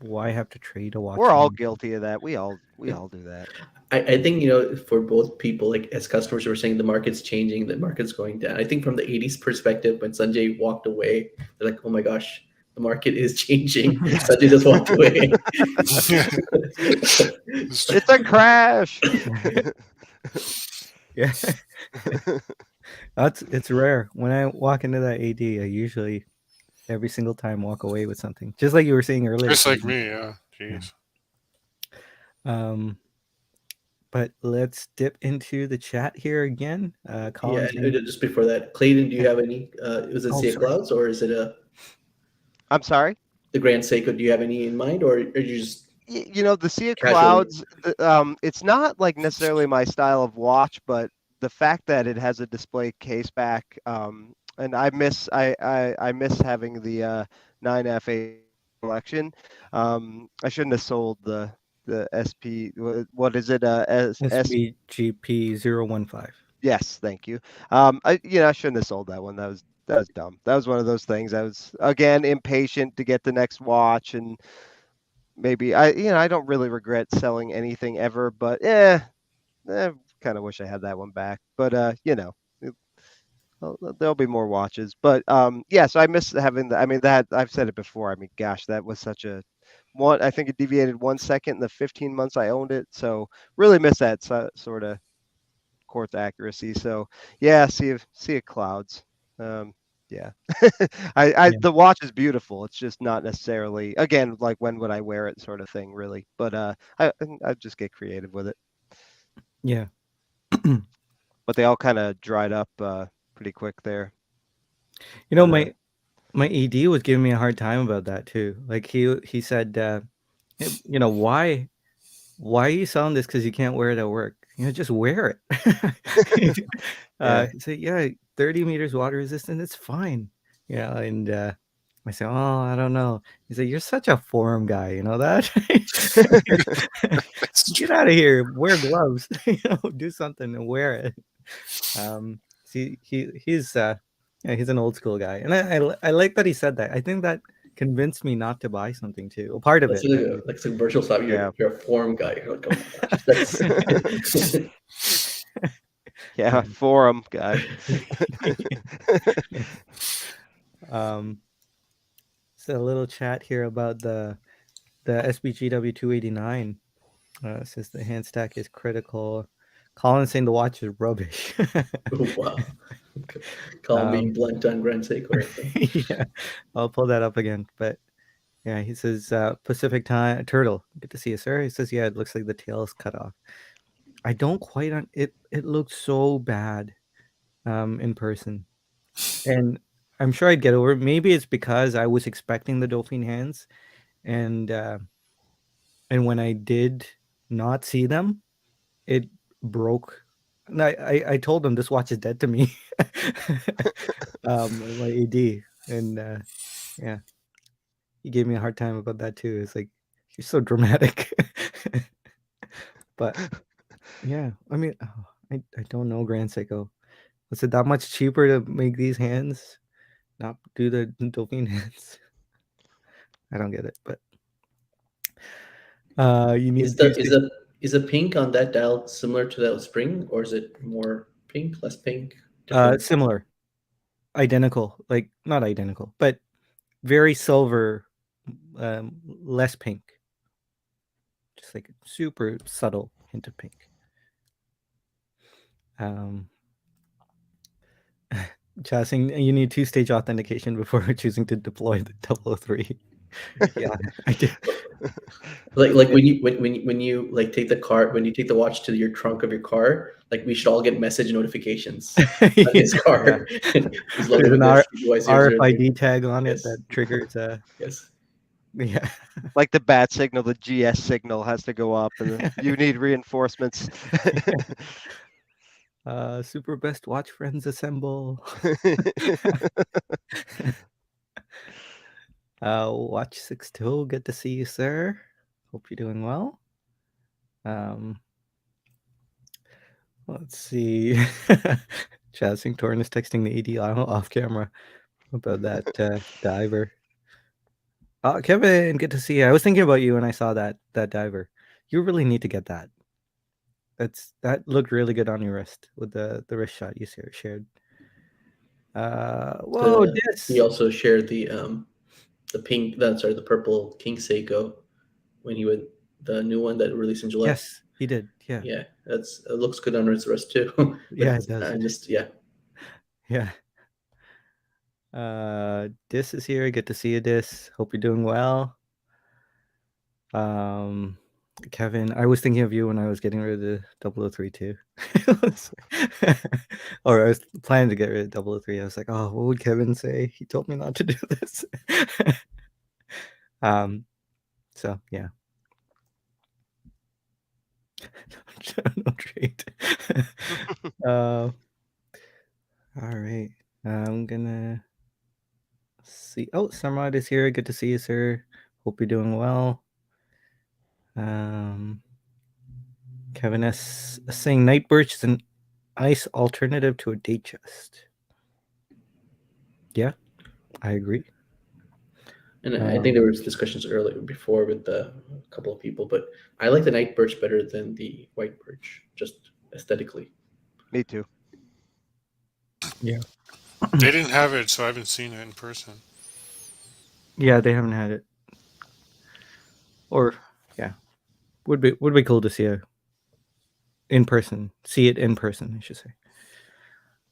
Why have to trade a watch? We're all guilty of that. We all do that. I think, for both people, like as customers, we're saying the market's changing, the market's going down. I think from the 80s perspective, when Sanjay walked away, they're like, oh my gosh, the market is changing. Sanjay just walked away. It's a crash. Yeah. It's rare. When I walk into that AD, I usually every single time walk away with something. Just like you were saying earlier. Just like me, yeah. Jeez. But let's dip into the chat here again. Colin, Just before that, Clayton, do you have any? Was it Sea Clouds or is it I'm sorry? the Grand Seiko? Do you have any in mind, or are you just The Sea of casually? Clouds? It's not like necessarily my style of watch, but the fact that it has a display case back, and I miss having the 9F8 collection. I shouldn't have sold the SP. What is it? SBGP 015. Yes, thank you. I shouldn't have sold that one. That was dumb. That was one of those things. I was again impatient to get the next watch, and maybe I don't really regret selling anything ever, but kind of wish I had that one back. But there'll be more watches. But so I miss having that. I mean, that I've said it before. I mean, gosh, that was such a one. I think it deviated 1 second in the 15 months I owned it. So really miss that sort of quartz accuracy. So yeah, Sea of Clouds. The watch is beautiful. It's just not necessarily, again, like when would I wear it sort of thing, really. But I just get creative with it. Yeah. But they all kind of dried up pretty quick there. My ED was giving me a hard time about that too. Like he said, why are you selling this? Because you can't wear it at work. Just wear it. He said, 30 meters water resistant, it's fine. And I said, oh, I don't know. He said, you're such a forum guy, you know that? Get out of here, wear gloves, do something and wear it. See, he's Yeah, he's an old school guy, and I like that he said that. I think that convinced me not to buy something too. Well, part of That's it. like at a, least. like some virtual stuff. Yeah. You're a form guy. You're like, oh my gosh, that's Yeah, forum guy. So a little chat here about the SBGW 289. It says the hand stack is critical. Colin saying the watch is rubbish. oh, wow. Call me blunt on Grand Seiko right there. Yeah, I'll pull that up again. But yeah, he says Pacific time turtle. Good to see you, sir. He says, yeah, it looks like the tail is cut off. I don't quite it looks so bad in person. And I'm sure I'd get over it. Maybe it's because I was expecting the Dauphine hands, and when I did not see them, it broke. And I told him this watch is dead to me. My AD, and yeah, he gave me a hard time about that too. It's like you're so dramatic. But yeah, I mean, I don't know Grand Seiko. Was it that much cheaper to make these hands? Not do the Dauphine hands? I don't get it, but you need Is the pink on that dial similar to that spring, or is it more pink, less pink? Different? similar, identical, like not identical, but very silver, less pink, just like super subtle hint of pink. Chasing, you need 2-stage authentication before choosing to deploy the 003. Yeah, I do. Like when you like take the car, when you take the watch to your trunk of your car, like we should all get message notifications on his car. He's loaded There's an with this RFID tag on it Yes. that triggers. Yes. Yeah. Like the bat signal, the GS signal has to go up, and you need reinforcements. Super best watch friends assemble. Watch 62. Good to see you, sir. Hope you're doing well. Let's see. Chasing Torn is texting the AD off camera about that diver. Kevin, good to see you. I was thinking about you when I saw that diver. You really need to get that. That looked really good on your wrist with the wrist shot you shared. Whoa, this. He also shared the pink, the purple King Seiko when he would the new one that released in July. Yes, he did. Yeah. Yeah, it looks good on his wrist too. Yeah, it does. I just yeah. Dis is here. Good to see you, Dis. Hope you're doing well. Kevin, I was thinking of you when I was getting rid of the 003 too. Or I was planning to get rid of 003. I was like, oh, what would Kevin say? He told me not to do this. So yeah. No trade. All right. I'm gonna see. Oh, Samad is here. Good to see you, sir. Hope you're doing well. Kevin S saying Night Birch is an ice alternative to a date chest. Yeah, I agree. And I think there was discussions earlier before with a couple of people, but I like the Night Birch better than the White Birch, just aesthetically. Me too. Yeah. They didn't have it, so I haven't seen it in person. Yeah, they haven't had it. Or yeah, would be cool to see it in person. See it in person, I should say.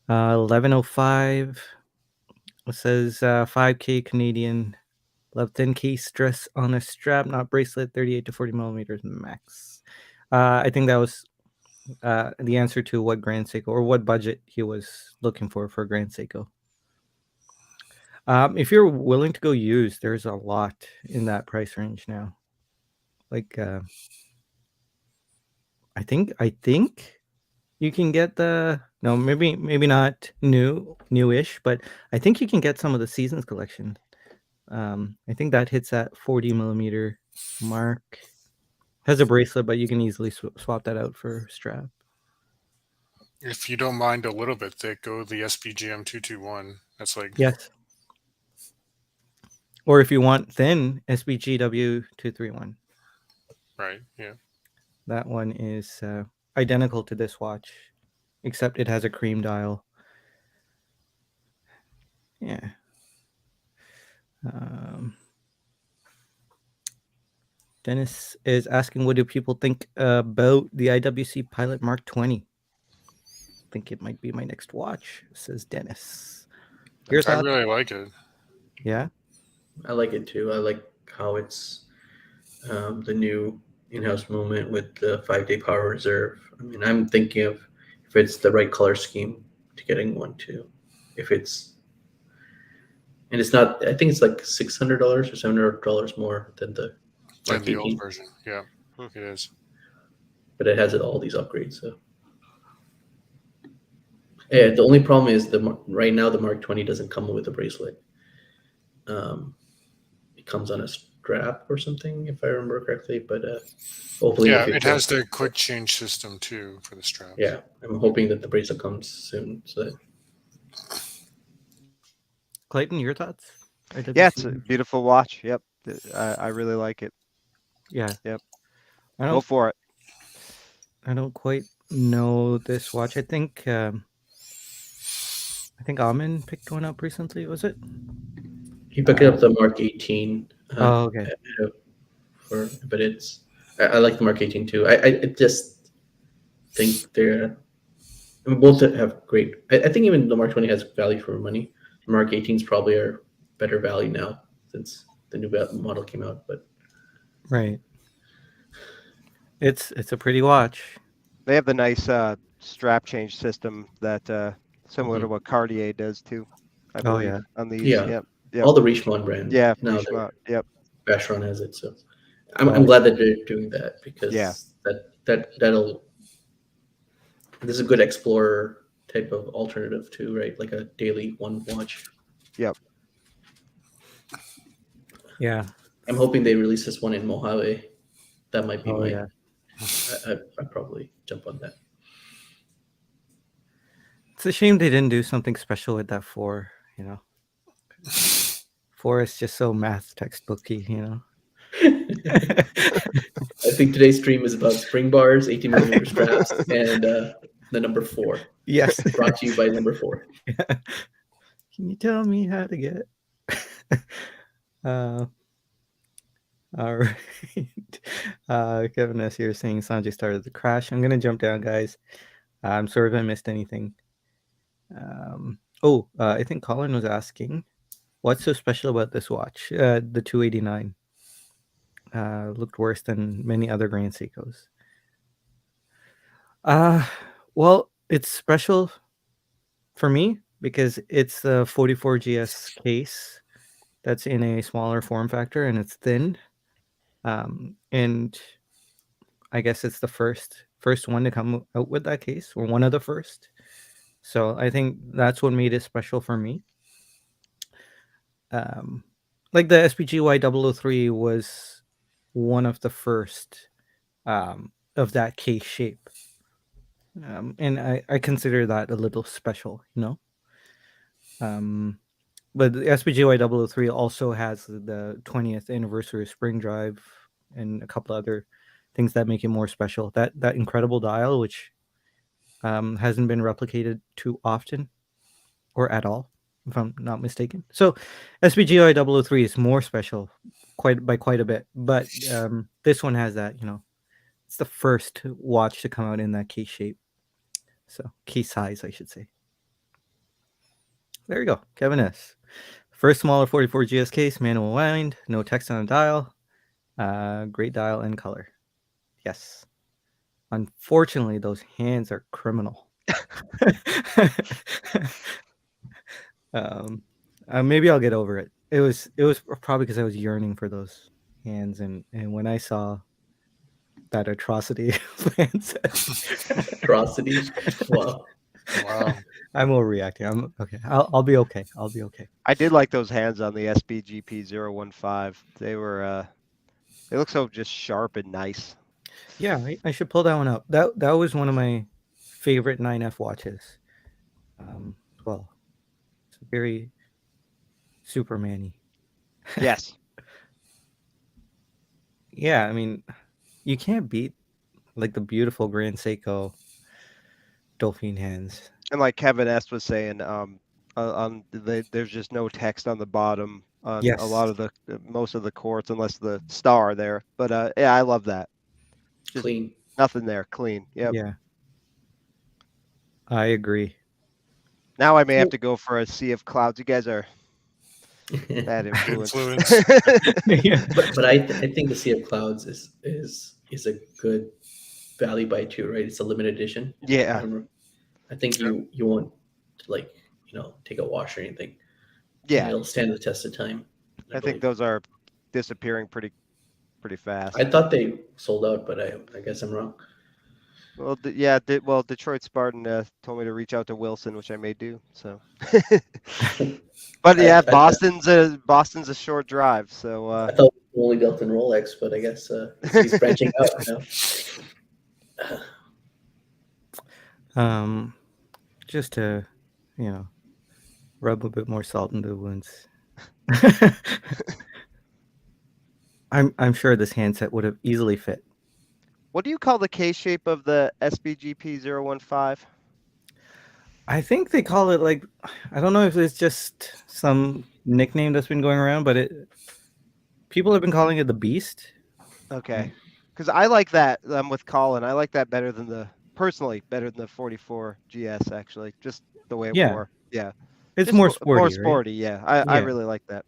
1105. It says 5K Canadian. Love thin case stress on a strap, not bracelet. 38 to 40 millimeters max. I think that was the answer to what Grand Seiko or what budget he was looking for Grand Seiko. If you're willing to go used, there's a lot in that price range now. Like, I think you can get maybe not newish, but I think you can get some of the Seasons collection. I think that hits that 40 millimeter mark. Has a bracelet, but you can easily swap that out for strap. If you don't mind a little bit, they go the SBGM 221. That's like Yes. Or if you want thin, SBGW 231. right. Yeah. That one is identical to this watch, except it has a cream dial. Yeah. Dennis is asking, what do people think about the IWC Pilot Mark 20? I think it might be my next watch, says Dennis. Your I thoughts? really like it. Yeah. I like it too. I like how it's the new in-house movement with the 5-day power reserve. I mean, I'm thinking of if it's the right color scheme to getting one too. If it's and it's not, I think it's like $600 or $700 more than the Than Mark the old 18, version. Yeah, it is. but it has all these upgrades. So yeah, the only problem is right now the Mark 20 doesn't come with a bracelet. It comes on a strap or something, if I remember correctly. But hopefully in Yeah, the it future, has the quick change system too for the straps. yeah, I'm hoping that the bracelet comes soon. So that Clayton, your thoughts? Yeah, it's a IWC? beautiful watch. Yep. I really like it. Yeah. Yep. I Go don't for it. I don't quite know this watch. I think Amin picked one up recently, was it? you pick up the Mark 18. Oh, okay. But I like the Mark 18 too. I just think both have great. I think even the Mark 20 has value for money. The Mark 18s probably are better value now since the new model came out. But Right. It's a pretty watch. They have the nice strap change system that similar to what Cartier does too, I Oh, believe, yeah. on these. yeah, Yep. Yep. all the Richemont brand. Yeah. now Richemont. Yep. Vacheron has it. So I'm Oh, glad that they're doing that because Yeah. that'll. This is a good explorer type of alternative too, right? Like a daily one watch. Yep. Yeah. I'm hoping they release this one in Mojave. That might be Oh, yeah. I'd probably jump on that. It's a shame they didn't do something special with that 4, you know. 4 is just so math textbooky, you know. I think today's stream is about spring bars, 18 millimeter straps, and the number 4. Yes. Brought to you by number 4. Can you tell me how to get? All right. Kevin S. here saying Sanjay started the crash. I'm gonna jump down, guys. I'm sorry if I missed anything. I think Colin was asking, what's so special about this watch? The 289 looked worse than many other Grand Seikos. Well, it's special for me because it's the 44GS case that's in a smaller form factor and it's thin. And I guess it's the first one to come out with that case, or one of the first. So I think that's what made it special for me. Like the SPGY 003 was one of the first of that case shape. And I consider that a little special, you know. But the SPGY 003 also has the 20th anniversary spring drive and a couple other things that make it more special. That incredible dial, which hasn't been replicated too often or at all, if I'm not mistaken. So SPGY 003 is more special by quite a bit. But this one has that, you know, it's the first watch to come out in that case shape. So case size, I should say. There you go, Kevin S. First smaller 44 GS case, manual wind, no text on the dial, great dial and color. Yes. Unfortunately, those hands are criminal. Maybe I'll get over it. It was probably because I was yearning for those hands, and when I saw that atrocity, Atrocity. Wow. Wow. I'm overreacting. I'm okay. I'll be okay. I'll be okay. I did like those hands on the SBGP 015. They were they look so just sharp and nice. Yeah, I should pull that one up. That was one of my favorite 9F watches. Well, very Superman-y. Yes. Yeah, I mean, you can't beat like the beautiful Grand Seiko Dolphin hands. And like Kevin S was saying, there's just no text on the bottom on a Yes. lot of the most of the quartz unless the star there. But yeah, I love that. Just Clean. nothing there, clean. Yep. Yeah. I agree. Now I may have to go for a Sea of Clouds. You guys are bad influence. Yeah. But I think the Sea of Clouds is a good value buy too, right? It's a limited edition. Yeah. I think you won't like take a wash or anything. Yeah. It'll stand the test of time. I think believe. those are disappearing pretty fast. I thought they sold out, but I guess I'm wrong. Well, Detroit Spartan told me to reach out to Wilson, which I may do. So, but yeah, Boston's a short drive. So I thought we only dealt in Rolex, but I guess he's branching out now. Just to, rub a bit more salt in the wounds. I'm sure this handset would have easily fit. what do you call the case shape of the SBGP 015? I think they call it like, I don't know if it's just some nickname that's been going around, but people have been calling it the Beast. Okay, because I like that. I'm with Colin. I like that better than the 44 GS actually. Just the way it wore. Yeah. It's Just more sporty. More sporty, right? yeah. I really like that.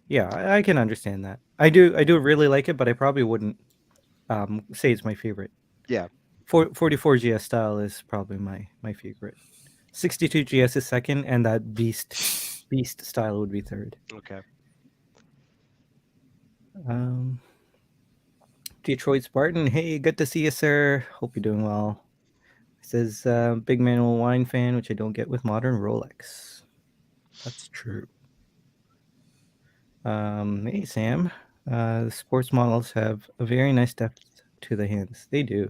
Yeah, I can understand that. I do really like it, but I probably wouldn't say it's my favorite. Yeah. 44 GS style is probably my favorite. 62 GS is second, and that beast style would be third. Okay. Detroit Spartan, hey, good to see you, sir. Hope you're doing well. It says big manual wine fan, which I don't get with modern Rolex. That's true. Hey, Sam. The sports models have a very nice depth to the hands. They do.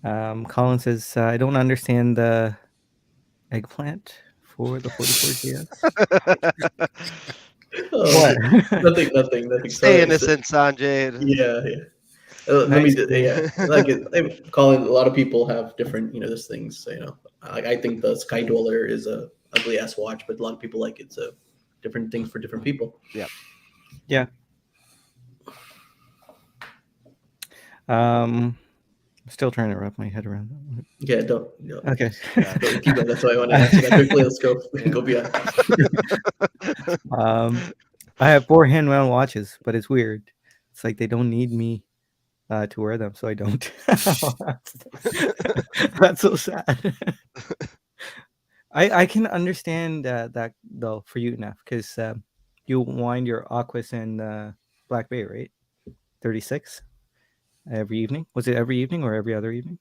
Colin says, I don't understand the eggplant for the 44 GS. What? Nothing. Stay innocent, Sanjay. Yeah. Colin, a lot of people have different, those things. So, I think the Sky Dweller is a ugly ass watch, but a lot of people like it's a different things for different people. Yeah. Yeah. I'm still trying to wrap my head around that. Yeah, don't. Okay. Keep going. That's why I want to ask you that quickly. Let's go. Go beyond. I have 4 hand-wound watches, but it's weird. It's like they don't need me to wear them, so I don't. That's so sad. I can understand that though for you, Neff, because you wind your Aquas and Black Bay, right? 36 every evening. Was it every evening or every other evening?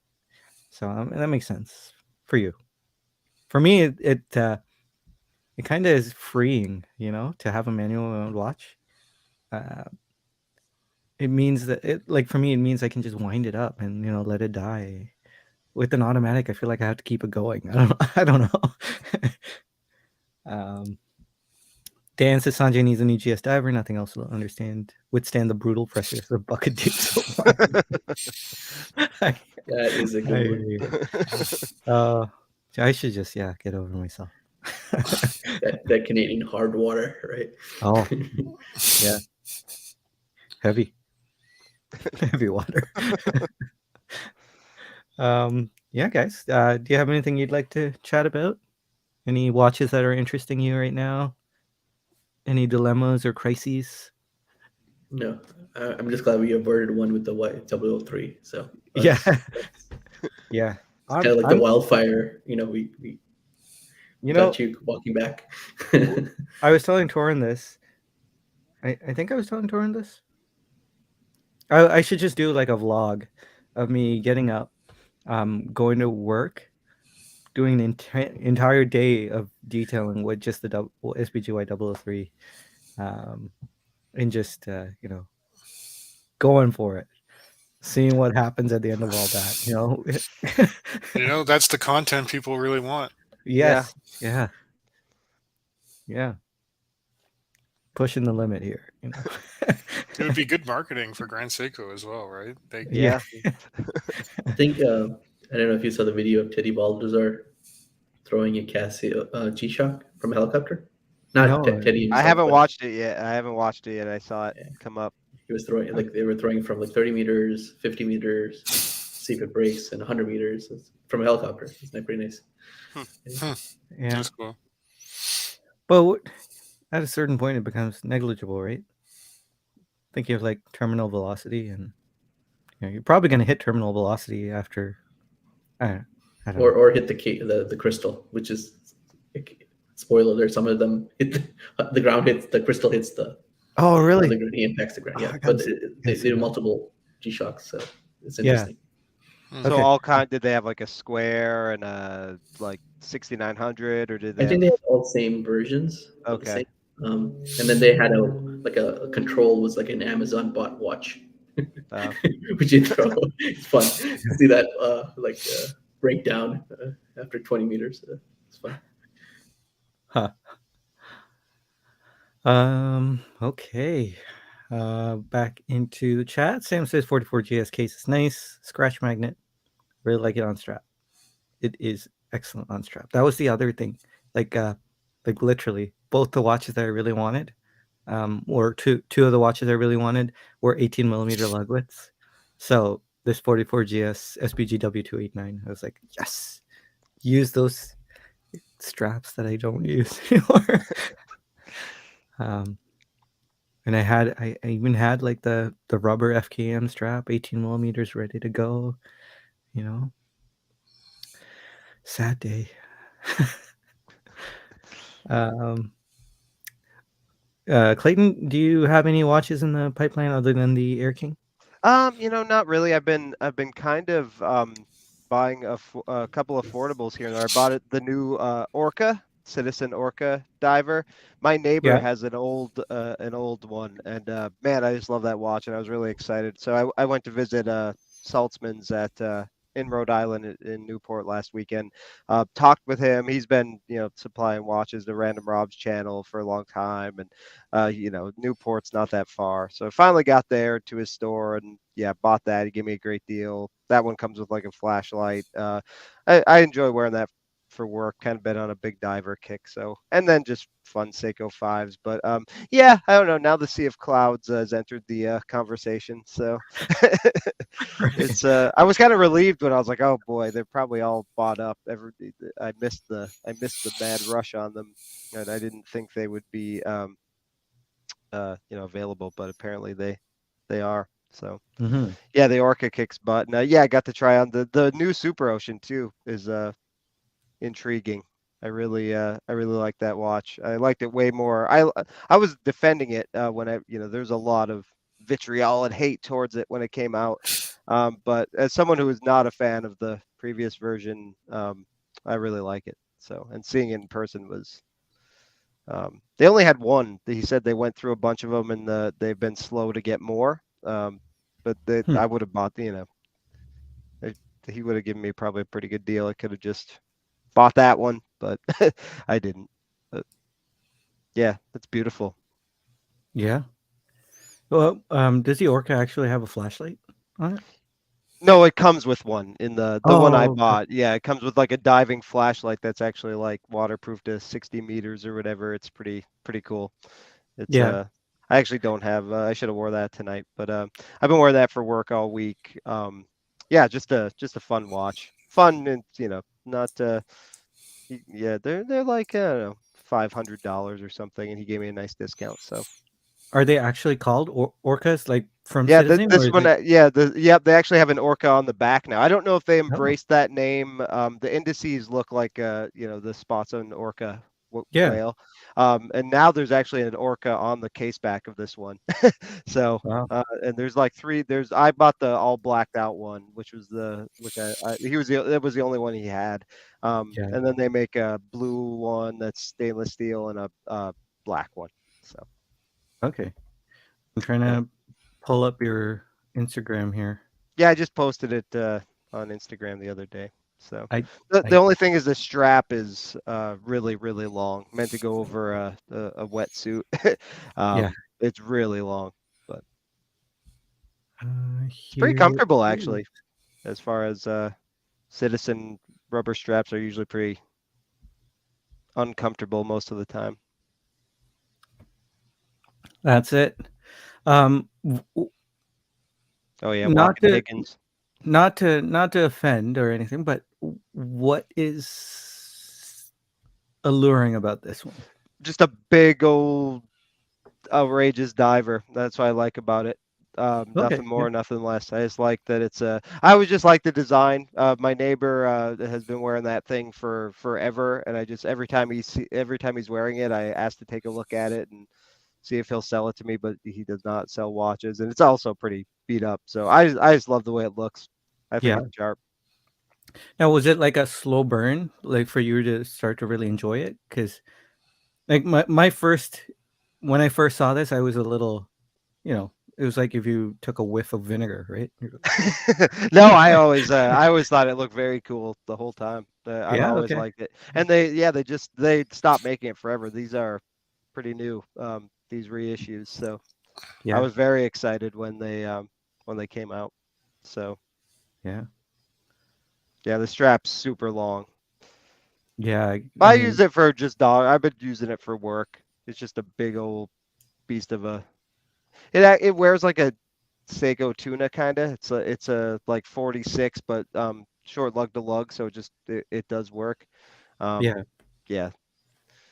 So that makes sense for you. For me, it kind of is freeing, to have a manual watch. It means that for me, it means I can just wind it up and let it die. With an automatic, I feel like I have to keep it going. I don't know. Dan says Sanjay needs a new GS diver. Nothing else will withstand the brutal pressure of the bucket deep. That is a good one. I should just get over myself. that Canadian hard water, right? Oh, yeah, heavy water. Yeah, guys. Do you have anything you'd like to chat about? Any watches that are interesting you right now? Any dilemmas or crises? No, I'm just glad we averted one with the white 003. So yeah. It's kind of like the wildfire. We got you walking back. I was telling Torin this. I think I was telling Torin this. I should just do like a vlog of me getting up, going to work, doing an entire day of detailing with just the SBGY 003, and just going for it, seeing what happens at the end of all that. That's the content people really want. Yes. Yeah. Yeah. Pushing the limit here, you know. It would be good marketing for Grand Seiko as well, right? They Yeah. I think I don't know if you saw the video of Teddy Balthazar throwing a Casio G-Shock from a helicopter. Not No. Teddy I himself, haven't but watched it yet. I saw it yeah, come up. he was throwing like they were throwing from like 30 meters, 50 meters, see if it breaks, and 100 meters from a helicopter. It's not pretty nice. Hmm. Yeah. Yeah. That's cool. But at a certain point, it becomes negligible, right? Think of like terminal velocity, and you're probably going to hit terminal velocity after. I don't know. Or hit the crystal, which is spoiler alert. Some of them hit the ground hits the crystal hits the Oh, really? the ground, he impacts the ground. Oh, Yeah, I but gotta they see do that. multiple G shocks, so it's Yeah. interesting. So Okay. all kind, did they have like a square and a like 6900, or did I they think have? they had all the same versions of the Okay. same. And then they had a control was like an Amazon bot watch, Uh, which you throw. It's fun to see that breakdown after 20 meters. It's fun. Huh. Okay. Back into the chat. Sam says 44GS case is nice. Scratch magnet. Really like it on strap. It is excellent on strap. That was the other thing. Like literally, both the watches that I really wanted, or two of the watches I really wanted were 18 millimeter lug widths. So this 44GS SPG W289, I was like, yes, use those straps that I don't use anymore. And I even had like the rubber FKM strap, 18 millimeters, ready to go. You know, sad day. Clayton, do you have any watches in the pipeline other than the Air King? Not really. I've been kind of buying a couple affordables here and there. I bought the new Orca Citizen Orca diver. My neighbor Yeah. has an old one, and man, I just love that watch, and I was really excited. So I went to visit Saltzman's at in Rhode Island in Newport last weekend. Talked with him. He's been supplying watches to Random Rob's channel for a long time, and Newport's not that far. So I finally got there to his store and bought that. He gave me a great deal. That one comes with like a flashlight. I enjoy wearing that for work. Kind of been on a big diver kick. So, and then just fun Seiko 5s. But I don't know. Now the Sea of Clouds has entered the conversation. So it's I was kind of relieved when I was like, oh boy, they're probably all bought up. I missed the mad rush on them, and I didn't think they would be available, but apparently they are. So yeah, the Orca kicks butt. And I got to try on the new Super Ocean too. Is intriguing. I really like that watch. I liked it way more. I was defending it when there's a lot of vitriol and hate towards it when it came out. But as someone who is not a fan of the previous version, I really like it. So, and seeing it in person was. They only had one. He said they went through a bunch of them, and they've been slow to get more. But I would have bought he would have given me probably a pretty good deal. I could have just bought that one, but I didn't. But yeah, it's beautiful. Yeah. Well, does the Orca actually have a flashlight on it? No, it comes with one in the one I okay. bought. Yeah, it comes with like a diving flashlight that's actually like waterproof to 60 meters or whatever. It's pretty cool. It's Yeah. I actually don't have. I should have wore that tonight, but I've been wearing that for work all week. Yeah, just a fun watch. Fun and not. Yeah, they're like I don't know, $500 or something, and he gave me a nice discount. So Are they actually called Orcas, like from yeah, Citizen? this or is one, it... they actually have an Orca on the back now. I don't know if they Oh, embraced that name. The indices look like the spots on Orca yeah. whale. And now there's actually an Orca on the case back of this one. So Wow. and there's like three. I bought the all blacked out one, which was that was the only one he had. Yeah. And then they make a blue one that's stainless steel and a black one. So Okay. I'm trying to pull up your Instagram here. yeah, I just posted it on Instagram the other day. So I the only thing is the strap is really really long, meant to go over a wetsuit. Yeah. It's really long, but it's pretty here comfortable it actually. As far as Citizen rubber straps are usually pretty uncomfortable most of the time. That's it. Oh yeah, Not walking to Higgins. not to offend or anything, but what is alluring about this one? Just a big old outrageous diver. That's what I like about it. Okay. Nothing more, nothing less. I just like that it's a. I would just like the design. My neighbor has been wearing that thing for forever, and I just every time he's wearing it, I ask to take a look at it and see if he'll sell it to me. But he does not sell watches, and it's also pretty beat up. So I just love the way it looks. I think Yeah. it's sharp. Now, was it like a slow burn, like for you to start to really enjoy it? Because like my first, when I first saw this, I was a little, it was like if you took a whiff of vinegar, right? You're like, No, I always thought it looked very cool the whole time. I've yeah. always Okay. liked it, and they stopped making it forever. These are pretty new, these reissues. So I Yeah. was very excited when they came out. So Yeah. yeah, the strap's super long. Yeah. I mean, use it for just dog. I've been using it for work. It's just a big old beast of a. It wears like a Seiko tuna kind of. It's a like 46, but short lug to lug, so it does work. yeah. Yeah,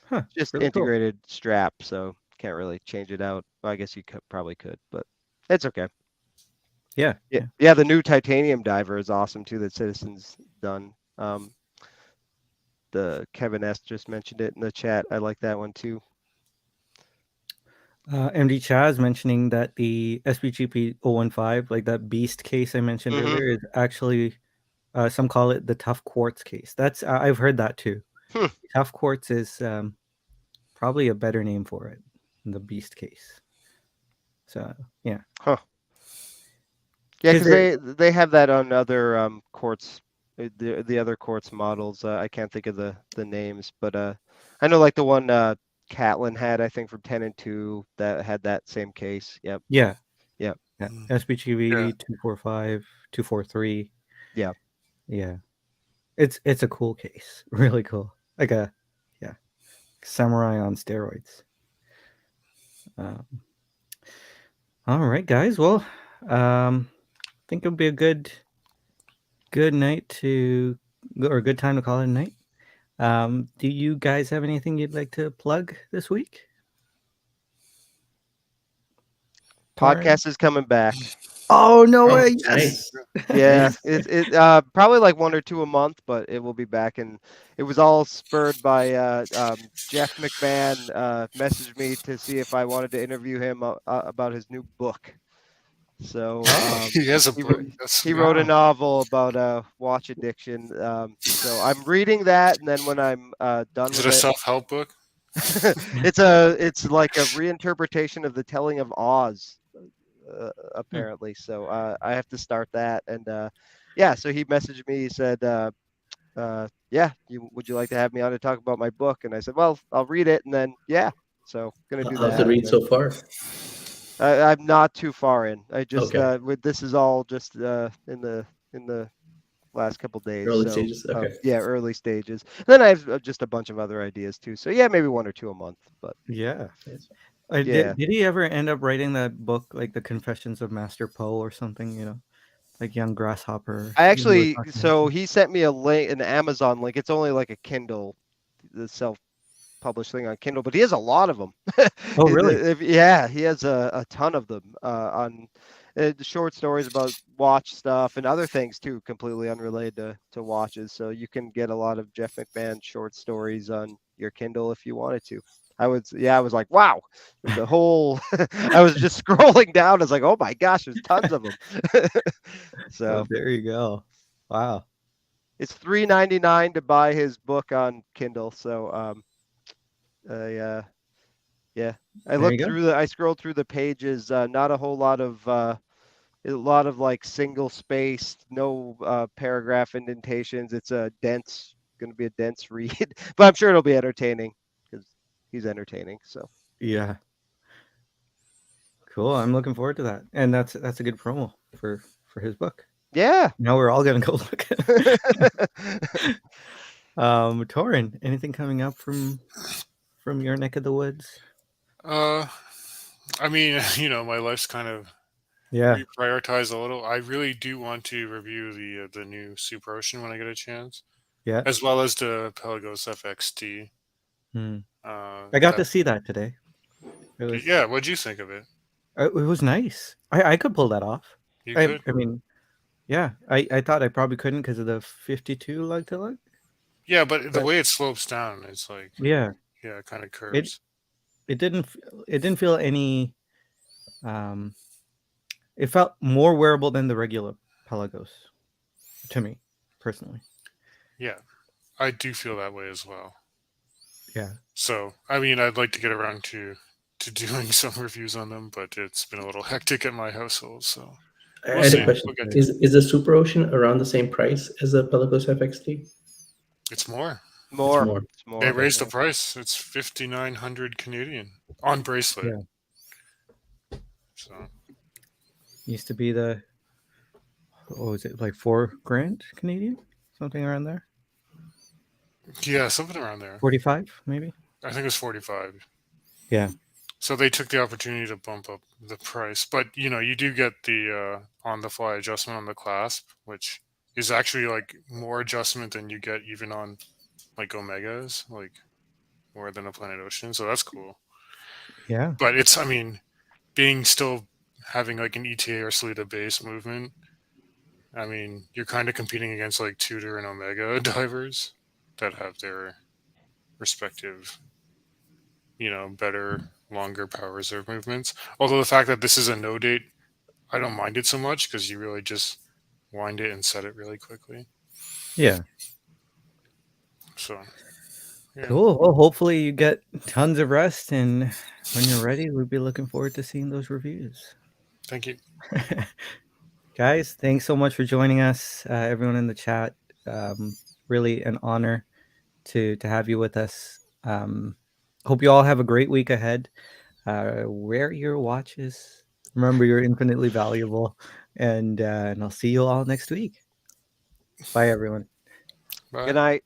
Huh. just Really cool. integrated strap, so can't really change it out. Well, I guess you probably could, but it's okay. Yeah. Yeah, Yeah. yeah. The new titanium diver is awesome too. That Citizen's done. The Kevin S just mentioned it in the chat. I like that one too. MD Chaz mentioning that the SBGP 015, like that beast case I mentioned Mm-hmm. earlier, is actually some call it the tough quartz case. That's I've heard that too. Hmm. Tough quartz is probably a better name for it than the beast case. So yeah, Huh. Yeah, 'Cause because they have that on other quartz, the other quartz models. I can't think of the names, but I know like the one Catlin had, I think from 10 and 2 that had that same case. Yep. yeah, Yep. yeah. Mm. Yeah. SBGV 245, 243. Yeah. Yeah, it's a cool case, really cool. Like a samurai on steroids. Um, all right, guys. Well, I think it'll be a good night or good time to call it a night. Do you guys have anything you'd like to plug this week? Torrin? Podcast is coming back. Oh no Oh, way! nice. Yes. Yeah, Nice. it probably like 1 or 2 a month, but it will be back, and it was all spurred by Jeff McMahon messaged me to see if I wanted to interview him about his new book. So He has a he, book. wr- That's he wrote a wow. novel about watch addiction. So I'm reading that, and then when I'm done Is it with a it, self-help book? it's like a reinterpretation of the Telling of Oz, Hmm. apparently. So I have to start that, and yeah. So he messaged me. He said, "Yeah, would you like to have me on to talk about my book?" And I said, "Well, I'll read it, and then yeah." So gonna do How's that. the And read then so far? I'm not too far in. I just Okay. this is all just in the last couple days. Early So stages. Okay. yeah, early stages. And then I have just a bunch of other ideas too. So yeah, maybe 1 or 2 a month. But Yeah. Nice. yeah, Did he ever end up writing that book, like the Confessions of Master Poe or something? Like Young Grasshopper. I You were actually talking about so that. he sent me a link, an Amazon link. It's only like a Kindle, the self-published thing on Kindle, but he has a lot of them. Oh, really? Yeah, he has a ton of them on short stories about watch stuff and other things too, completely unrelated to watches. So you can get a lot of Jeff McMahon short stories on your Kindle if you wanted to. I was like, wow, the whole. I was just scrolling down. I was like, oh my gosh, there's tons of them. Oh, So there you go. Wow. it's $3.99 to buy his book on Kindle. So yeah, There you go. I scrolled through the pages. Not a whole lot of A lot of like single spaced, no paragraph indentations. It's a dense, going to be a dense read, but I'm sure it'll be entertaining because he's entertaining. So Yeah. Cool. I'm looking forward to that. And that's a good promo for his book. yeah. Now we're all gonna go look at it. Torin, anything coming up from your neck of the woods? I mean, my life's kind of Yeah. reprioritized a little. I really do want to review the new Super Ocean when I get a chance, Yeah. as well as the Pelagos FXT. Hmm. I got to that- see that today. It was yeah, what'd you think of it? it was nice. I could pull that off. You I could? mean, yeah. I thought I probably couldn't because of the 52 lug to lug. Yeah, but the But- way it slopes down, it's like, Yeah. yeah, it kind of curves. It didn't feel any it felt more wearable than the regular Pelagos to me personally. Yeah, I do feel that way as well. Yeah. So, I mean, I'd like to get around to doing some reviews on them, but it's been a little hectic at my household. So, I We'll had see. a question. We'll get to Is the Super Ocean around the same price as the Pelagos FXT? it's more. More. more. It's more. They raised the price. It's 5,900 Canadian on bracelet. Yeah. So, Used to be the what was it, like $4,000 Canadian? Something around there? yeah, something around there. 45 maybe? I think it was 45. Yeah. So they took the opportunity to bump up the price, but you do get the on-the-fly adjustment on the clasp, which is actually like more adjustment than you get even on like Omegas, like more than a Planet Ocean. So that's cool. Yeah. But it's, I mean, being still having like an ETA or Salida base movement. I mean, you're kind of competing against like Tudor and Omega divers that have their respective, better, longer power reserve movements. Although the fact that this is a no date, I don't mind it so much because you really just wind it and set it really quickly. Yeah. So, yeah. Cool. Well, hopefully you get tons of rest, and when you're ready, we'll be looking forward to seeing those reviews. Thank you. Guys, thanks so much for joining us. Everyone in the chat, really an honor to have you with us. Hope you all have a great week ahead. Wear your watches. Remember, you're infinitely valuable, and I'll see you all next week. Bye, everyone. Bye. Good night.